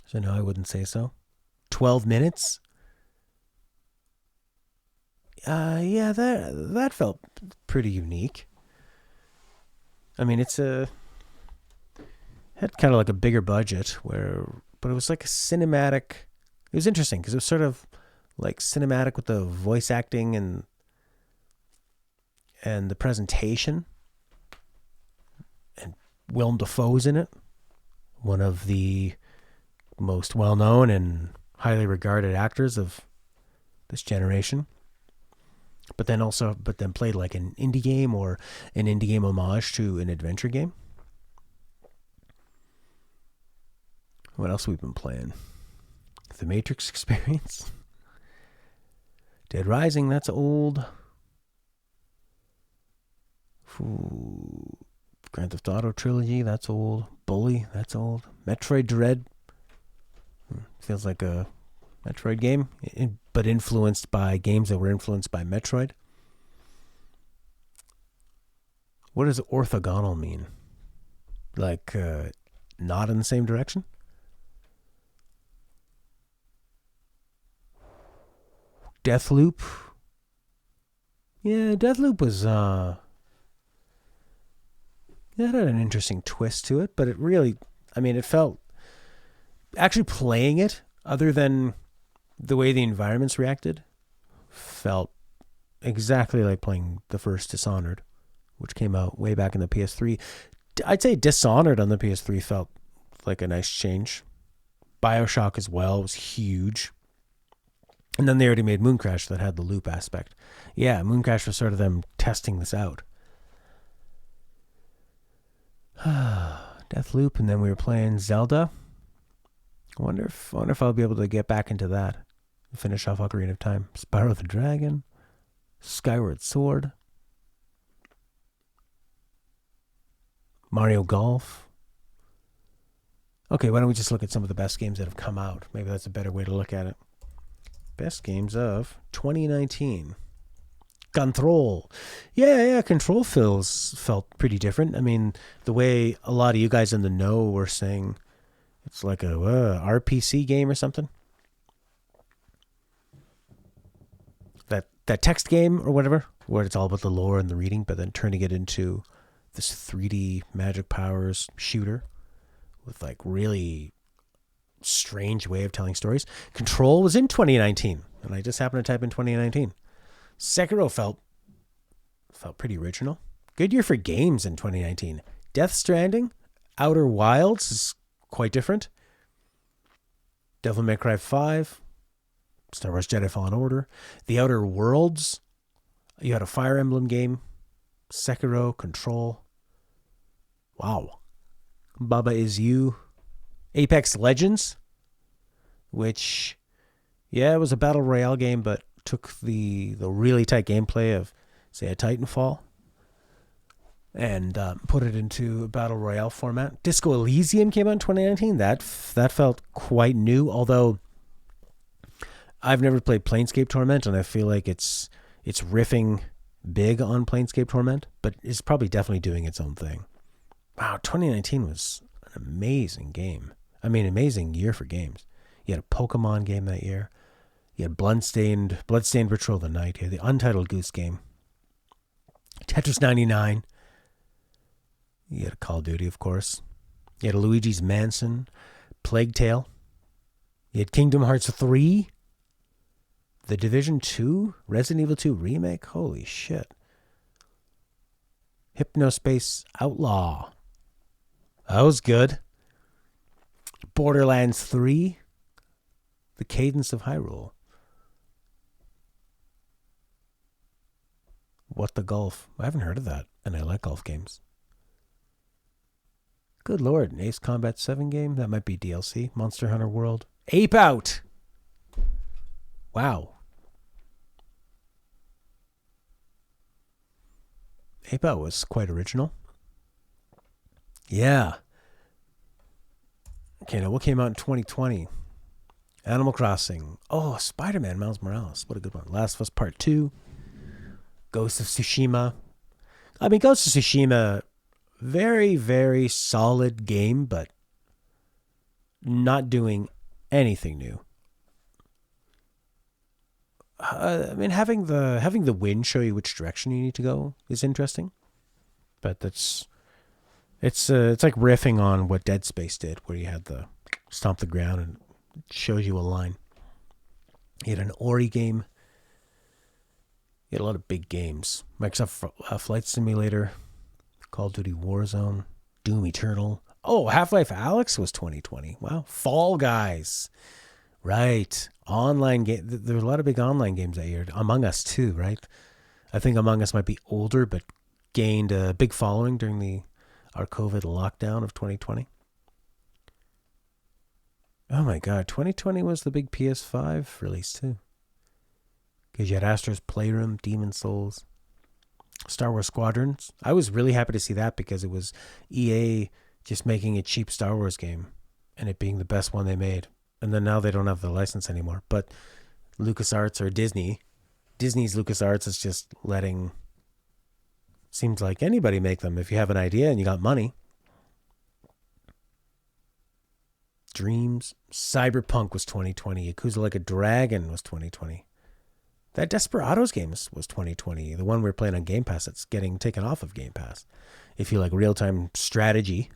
So no, I wouldn't say so. 12 minutes. Yeah, that felt pretty unique. I mean, had kind of like a bigger budget but it was like a cinematic. It was interesting because it was sort of like cinematic with the voice acting and the presentation. And Willem Dafoe's in it, one of the most well-known and highly regarded actors of this generation. But then played like an indie game or an indie game homage to an adventure game. What else we've been playing? The Matrix Experience. Dead Rising, that's old. Grand Theft Auto Trilogy, that's old. Bully, that's old. Metroid Dread. Feels like a Metroid game, but influenced by games that were influenced by Metroid. What does orthogonal mean? Like, not in the same direction? Deathloop. Yeah, Deathloop was, it had an interesting twist to it, but it really, it felt, actually playing it, other than the way the environments reacted, felt exactly like playing the first Dishonored, which came out way back in the PS3. I'd say Dishonored on the PS3 felt like a nice change. BioShock as well was huge. And then they already made Mooncrash that had the loop aspect. Yeah, Mooncrash was sort of them testing this out. Deathloop, and then we were playing Zelda. I wonder if I'll be able to get back into that. Finish off Ocarina of Time. Spyro the Dragon. Skyward Sword. Mario Golf. Okay, why don't we just look at some of the best games that have come out? Maybe that's a better way to look at it. Best games of 2019. Control. Yeah, Control felt pretty different. I mean, the way a lot of you guys in the know were saying it's like a RPC game or something. That text game or whatever, where it's all about the lore and the reading, but then turning it into this 3D magic powers shooter with like really strange way of telling stories. Control was in 2019, and I just happened to type in 2019. Sekiro felt pretty original. Good year for games in 2019. Death Stranding, Outer Wilds is quite different. Devil May Cry 5, Star Wars Jedi Fallen Order, The Outer Worlds. You had a Fire Emblem game. Sekiro, Control. Wow. Baba Is You. Apex Legends, which, yeah, it was a battle royale game, but took the really tight gameplay of, say, a Titanfall and put it into a battle royale format. Disco Elysium came out in 2019. That felt quite new, although I've never played Planescape Torment, and I feel like it's riffing big on Planescape Torment, but it's probably definitely doing its own thing. Wow, 2019 was an amazing game. Amazing year for games. You had a Pokemon game that year. You had Bloodstained Ritual of the Night. You had the Untitled Goose Game. Tetris 99. You had a Call of Duty, of course. You had a Luigi's Mansion. Plague Tale. You had Kingdom Hearts 3. The Division 2? Resident Evil 2 Remake? Holy shit. Hypnospace Outlaw. That was good. Borderlands 3. The Cadence of Hyrule. What the Golf? I haven't heard of that, and I like golf games. Good lord, an Ace Combat 7 game? That might be DLC. Monster Hunter World. Ape Out! Wow. Ape Out was quite original. Yeah. Okay, now what came out in 2020? Animal Crossing. Oh, Spider-Man Miles Morales. What a good one. Last of Us Part 2. Ghost of Tsushima. I mean, Ghost of Tsushima, very, very solid game, but not doing anything new. I mean, having the wind show you which direction you need to go is interesting, but it's like riffing on what Dead Space did, where you had the stomp the ground and it shows you a line. You had an Ori game. You had a lot of big games. Microsoft Flight Simulator, Call of Duty Warzone, Doom Eternal. Oh, Half-Life Alyx was 2020. Wow. Fall Guys. Right. Online game. There were a lot of big online games that year. Among Us too, right? I think Among Us might be older, but gained a big following during our COVID lockdown of 2020. Oh my God. 2020 was the big PS5 release too. Because you had Astro's Playroom, Demon's Souls, Star Wars Squadrons. I was really happy to see that because it was EA just making a cheap Star Wars game and it being the best one they made. And then now they don't have the license anymore. But LucasArts or Disney's LucasArts is just letting, seems like anybody make them if you have an idea and you got money. Dreams. Cyberpunk was 2020. Yakuza Like a Dragon was 2020. That Desperados game was 2020. The one we're playing on Game Pass that's getting taken off of Game Pass. If you like real-time strategy,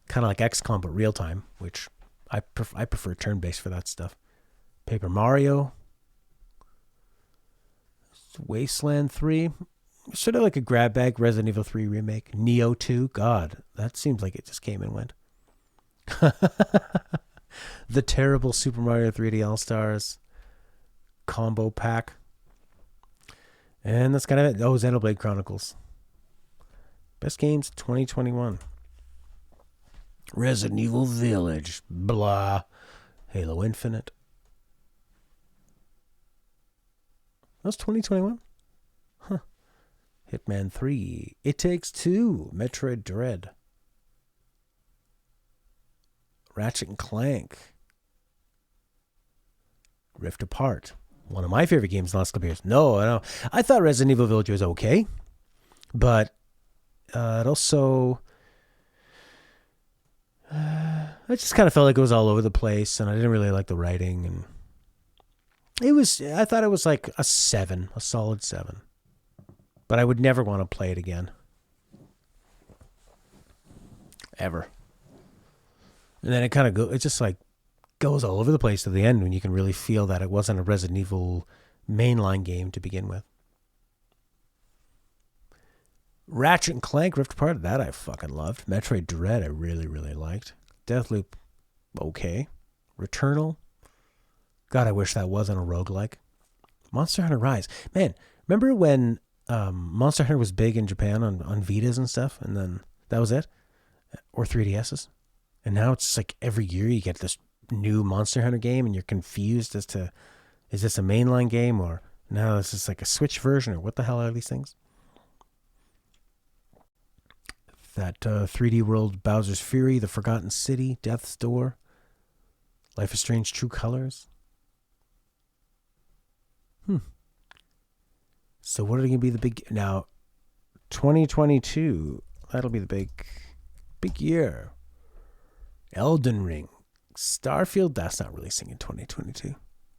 kind of like XCOM but real-time, which I prefer turn-based for that stuff. Paper Mario. Wasteland 3. Sort of like a grab bag. Resident Evil 3 remake. Neo 2. God, that seems like it just came and went. The terrible Super Mario 3D All-Stars combo pack. And that's kind of it. Oh, Xenoblade Chronicles. Best games 2021. Resident Evil Village. Blah. Halo Infinite. That was 2021? Huh. Hitman 3. It Takes Two. Metroid Dread. Ratchet and Clank. Rift Apart. One of my favorite games in the last couple years. No, I thought Resident Evil Village was okay, but it also, I just kind of felt like it was all over the place, and I didn't really like the writing, and I thought it was like a solid 7, but I would never want to play it again, ever. And then it just like goes all over the place to the end when you can really feel that it wasn't a Resident Evil mainline game to begin with. Ratchet and Clank Rift Apart, that I fucking loved. Metroid Dread I really, really liked. Deathloop, okay. Returnal, God, I wish that wasn't a roguelike. Monster Hunter Rise. Man, remember when Monster Hunter was big in Japan on Vitas and stuff, and then that was it? Or 3DSs? And now it's like every year you get this new Monster Hunter game and you're confused as to, is this a mainline game or no, this is like a Switch version or what the hell are these things? That 3D World, Bowser's Fury, The Forgotten City, Death's Door, Life is Strange True Colors. So what are going to be the big, now 2022, that'll be the big year. Elden Ring. Starfield, that's not releasing in 2022.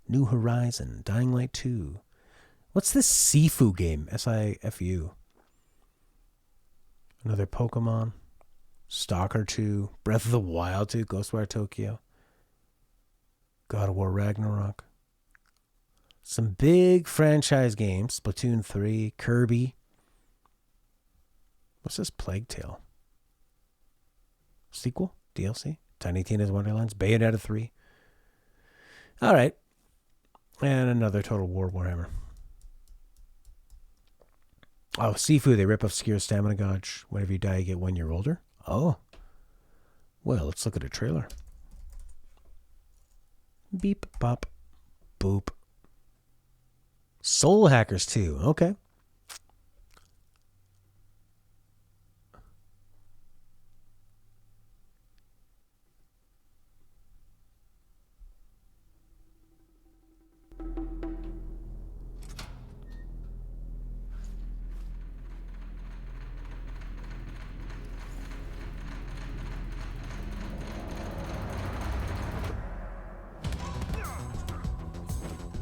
New Horizon, Dying Light 2. What's this Sifu game? SIFU. Another Pokemon. Stalker 2. Breath of the Wild 2. Ghostwire Tokyo. God of War Ragnarok. Some big franchise games. Splatoon 3, Kirby. What's this? Plague Tale? Sequel? DLC? Tiny Tina's Wonderlands? Bayonetta 3? Alright. And another Total War Warhammer. Oh, Sifu. They rip off Sekiro Stamina Gauge. Whenever you die, you get 1 year older. Oh. Well, let's look at a trailer. Beep, bop, boop. Soul Hackers 2. Okay.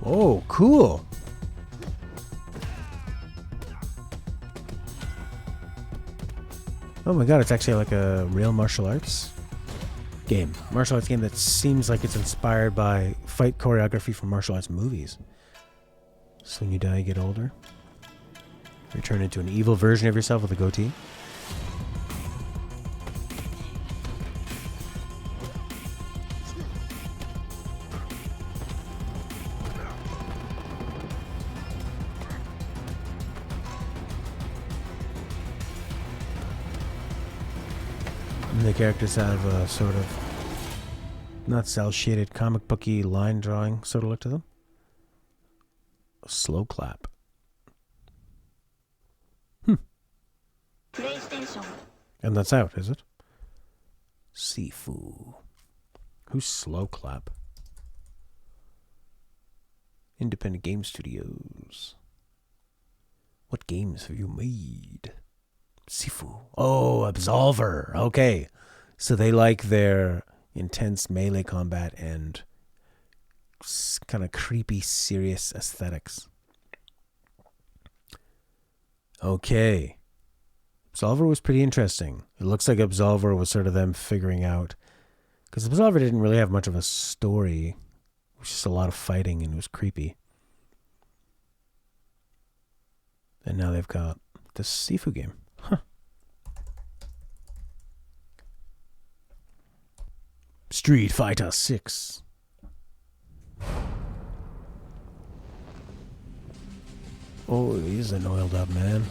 Oh, cool. Oh my god, it's actually like a real martial arts game. Martial arts game that seems like it's inspired by fight choreography from martial arts movies. So when you die, you get older. You turn into an evil version of yourself with a goatee. The characters have a sort of not cel-shaded comic booky line drawing sort of look to them. A slow clap. And that's out, is it? Sifu. Who's Slow Clap? Independent Game Studios. What games have you made? Sifu. Oh, Absolver. Okay. So they like their intense melee combat and kind of creepy, serious aesthetics. Okay. Absolver was pretty interesting. It looks like Absolver was sort of them figuring out... Because Absolver didn't really have much of a story. It was just a lot of fighting and it was creepy. And now they've got this Sifu game. Huh. Street Fighter 6. Oh, he's an oiled up man.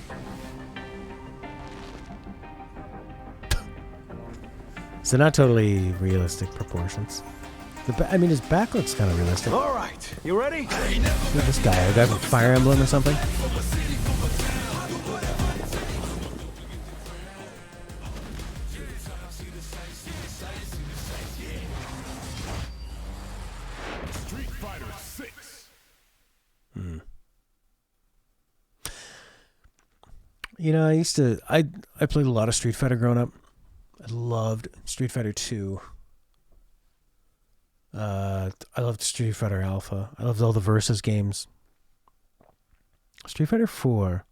So not totally realistic proportions. I mean, his back looks kind of realistic. All right, you ready? Look at this guy. A guy from Fire Emblem or something. Street Fighter 6. You know, I played a lot of Street Fighter growing up. I loved Street Fighter 2. I loved Street Fighter Alpha. I loved all the Versus games. Street Fighter 4,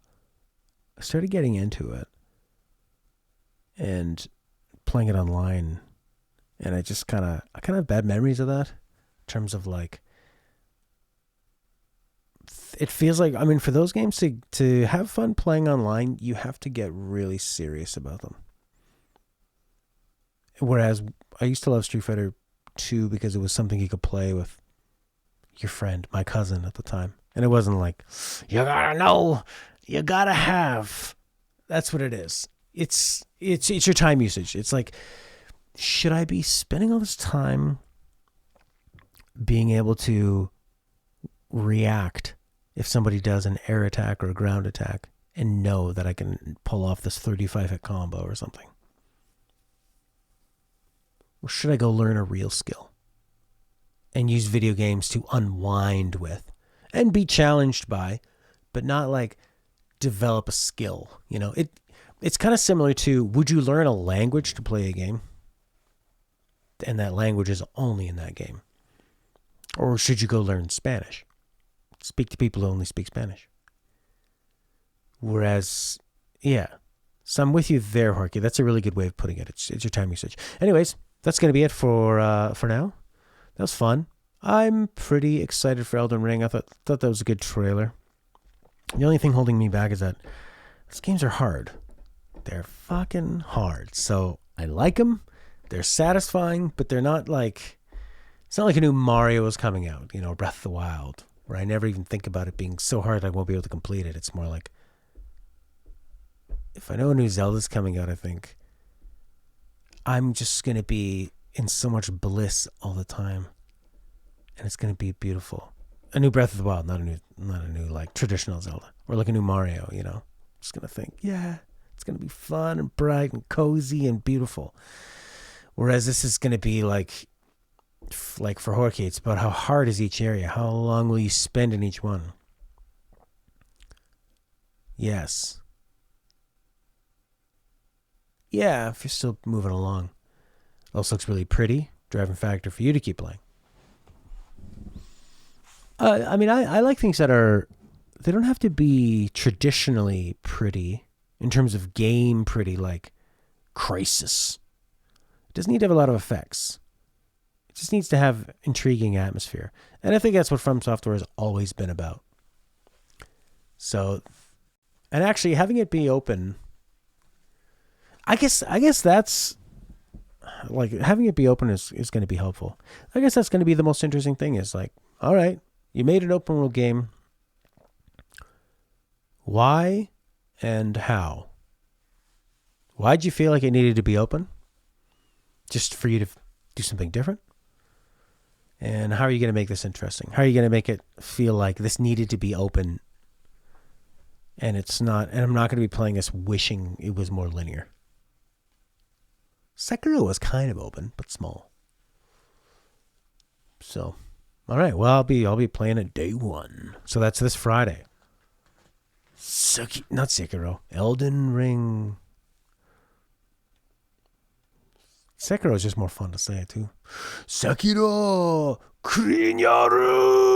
I started getting into it and playing it online, and I kind of have bad memories of that in terms of like, it feels like, I mean, for those games to have fun playing online, you have to get really serious about them. Whereas I used to love Street Fighter 2 because it was something you could play with your friend, my cousin at the time. And it wasn't like, you gotta know, you gotta have. That's what it is. It's your time usage. It's like, should I be spending all this time being able to react if somebody does an air attack or a ground attack and know that I can pull off this 35-hit combo or something? Or should I go learn a real skill and use video games to unwind with and be challenged by, but not like develop a skill? You know, it's kind of similar to, would you learn a language to play a game? And that language is only in that game. Or should you go learn Spanish? Speak to people who only speak Spanish. Whereas, yeah. So I'm with you there, Horky. That's a really good way of putting it. It's your time usage. Anyways, that's going to be it for now. That was fun. I'm pretty excited for Elden Ring. I thought that was a good trailer. The only thing holding me back is that these games are hard. They're fucking hard. So I like them. They're satisfying, but they're not like... It's not like a new Mario is coming out, you know, Breath of the Wild, where I never even think about it being so hard I won't be able to complete it. It's more like, if I know a new Zelda's coming out, I think I'm just going to be in so much bliss all the time. And it's going to be beautiful. A new Breath of the Wild, not a new like traditional Zelda, or like a new Mario, you know. Just going to think, yeah, it's going to be fun and bright and cozy and beautiful. Whereas this is going to be like for Horky, it's about how hard is each area, how long will you spend in each one. Yes. Yeah, if you're still moving along. Also looks really pretty. Driving factor for you to keep playing. I mean, I like things that are... They don't have to be traditionally pretty in terms of game pretty, like Crisis. It doesn't need to have a lot of effects. It just needs to have intriguing atmosphere. And I think that's what From Software has always been about. So, and actually having it be open... I guess that's... Like, having it be open is going to be helpful. I guess that's going to be the most interesting thing is like, all right, you made an open world game. Why and how? Why'd you feel like it needed to be open? Just for you to do something different? And how are you going to make this interesting? How are you going to make it feel like this needed to be open and it's not, and I'm not going to be playing this wishing it was more linear. Sakura was kind of open, but small. So, all right. Well, I'll be playing it day one. So that's this Friday. Not Sekiro. Elden Ring. Sekiro is just more fun to say too. Sekiro Kurinyaru.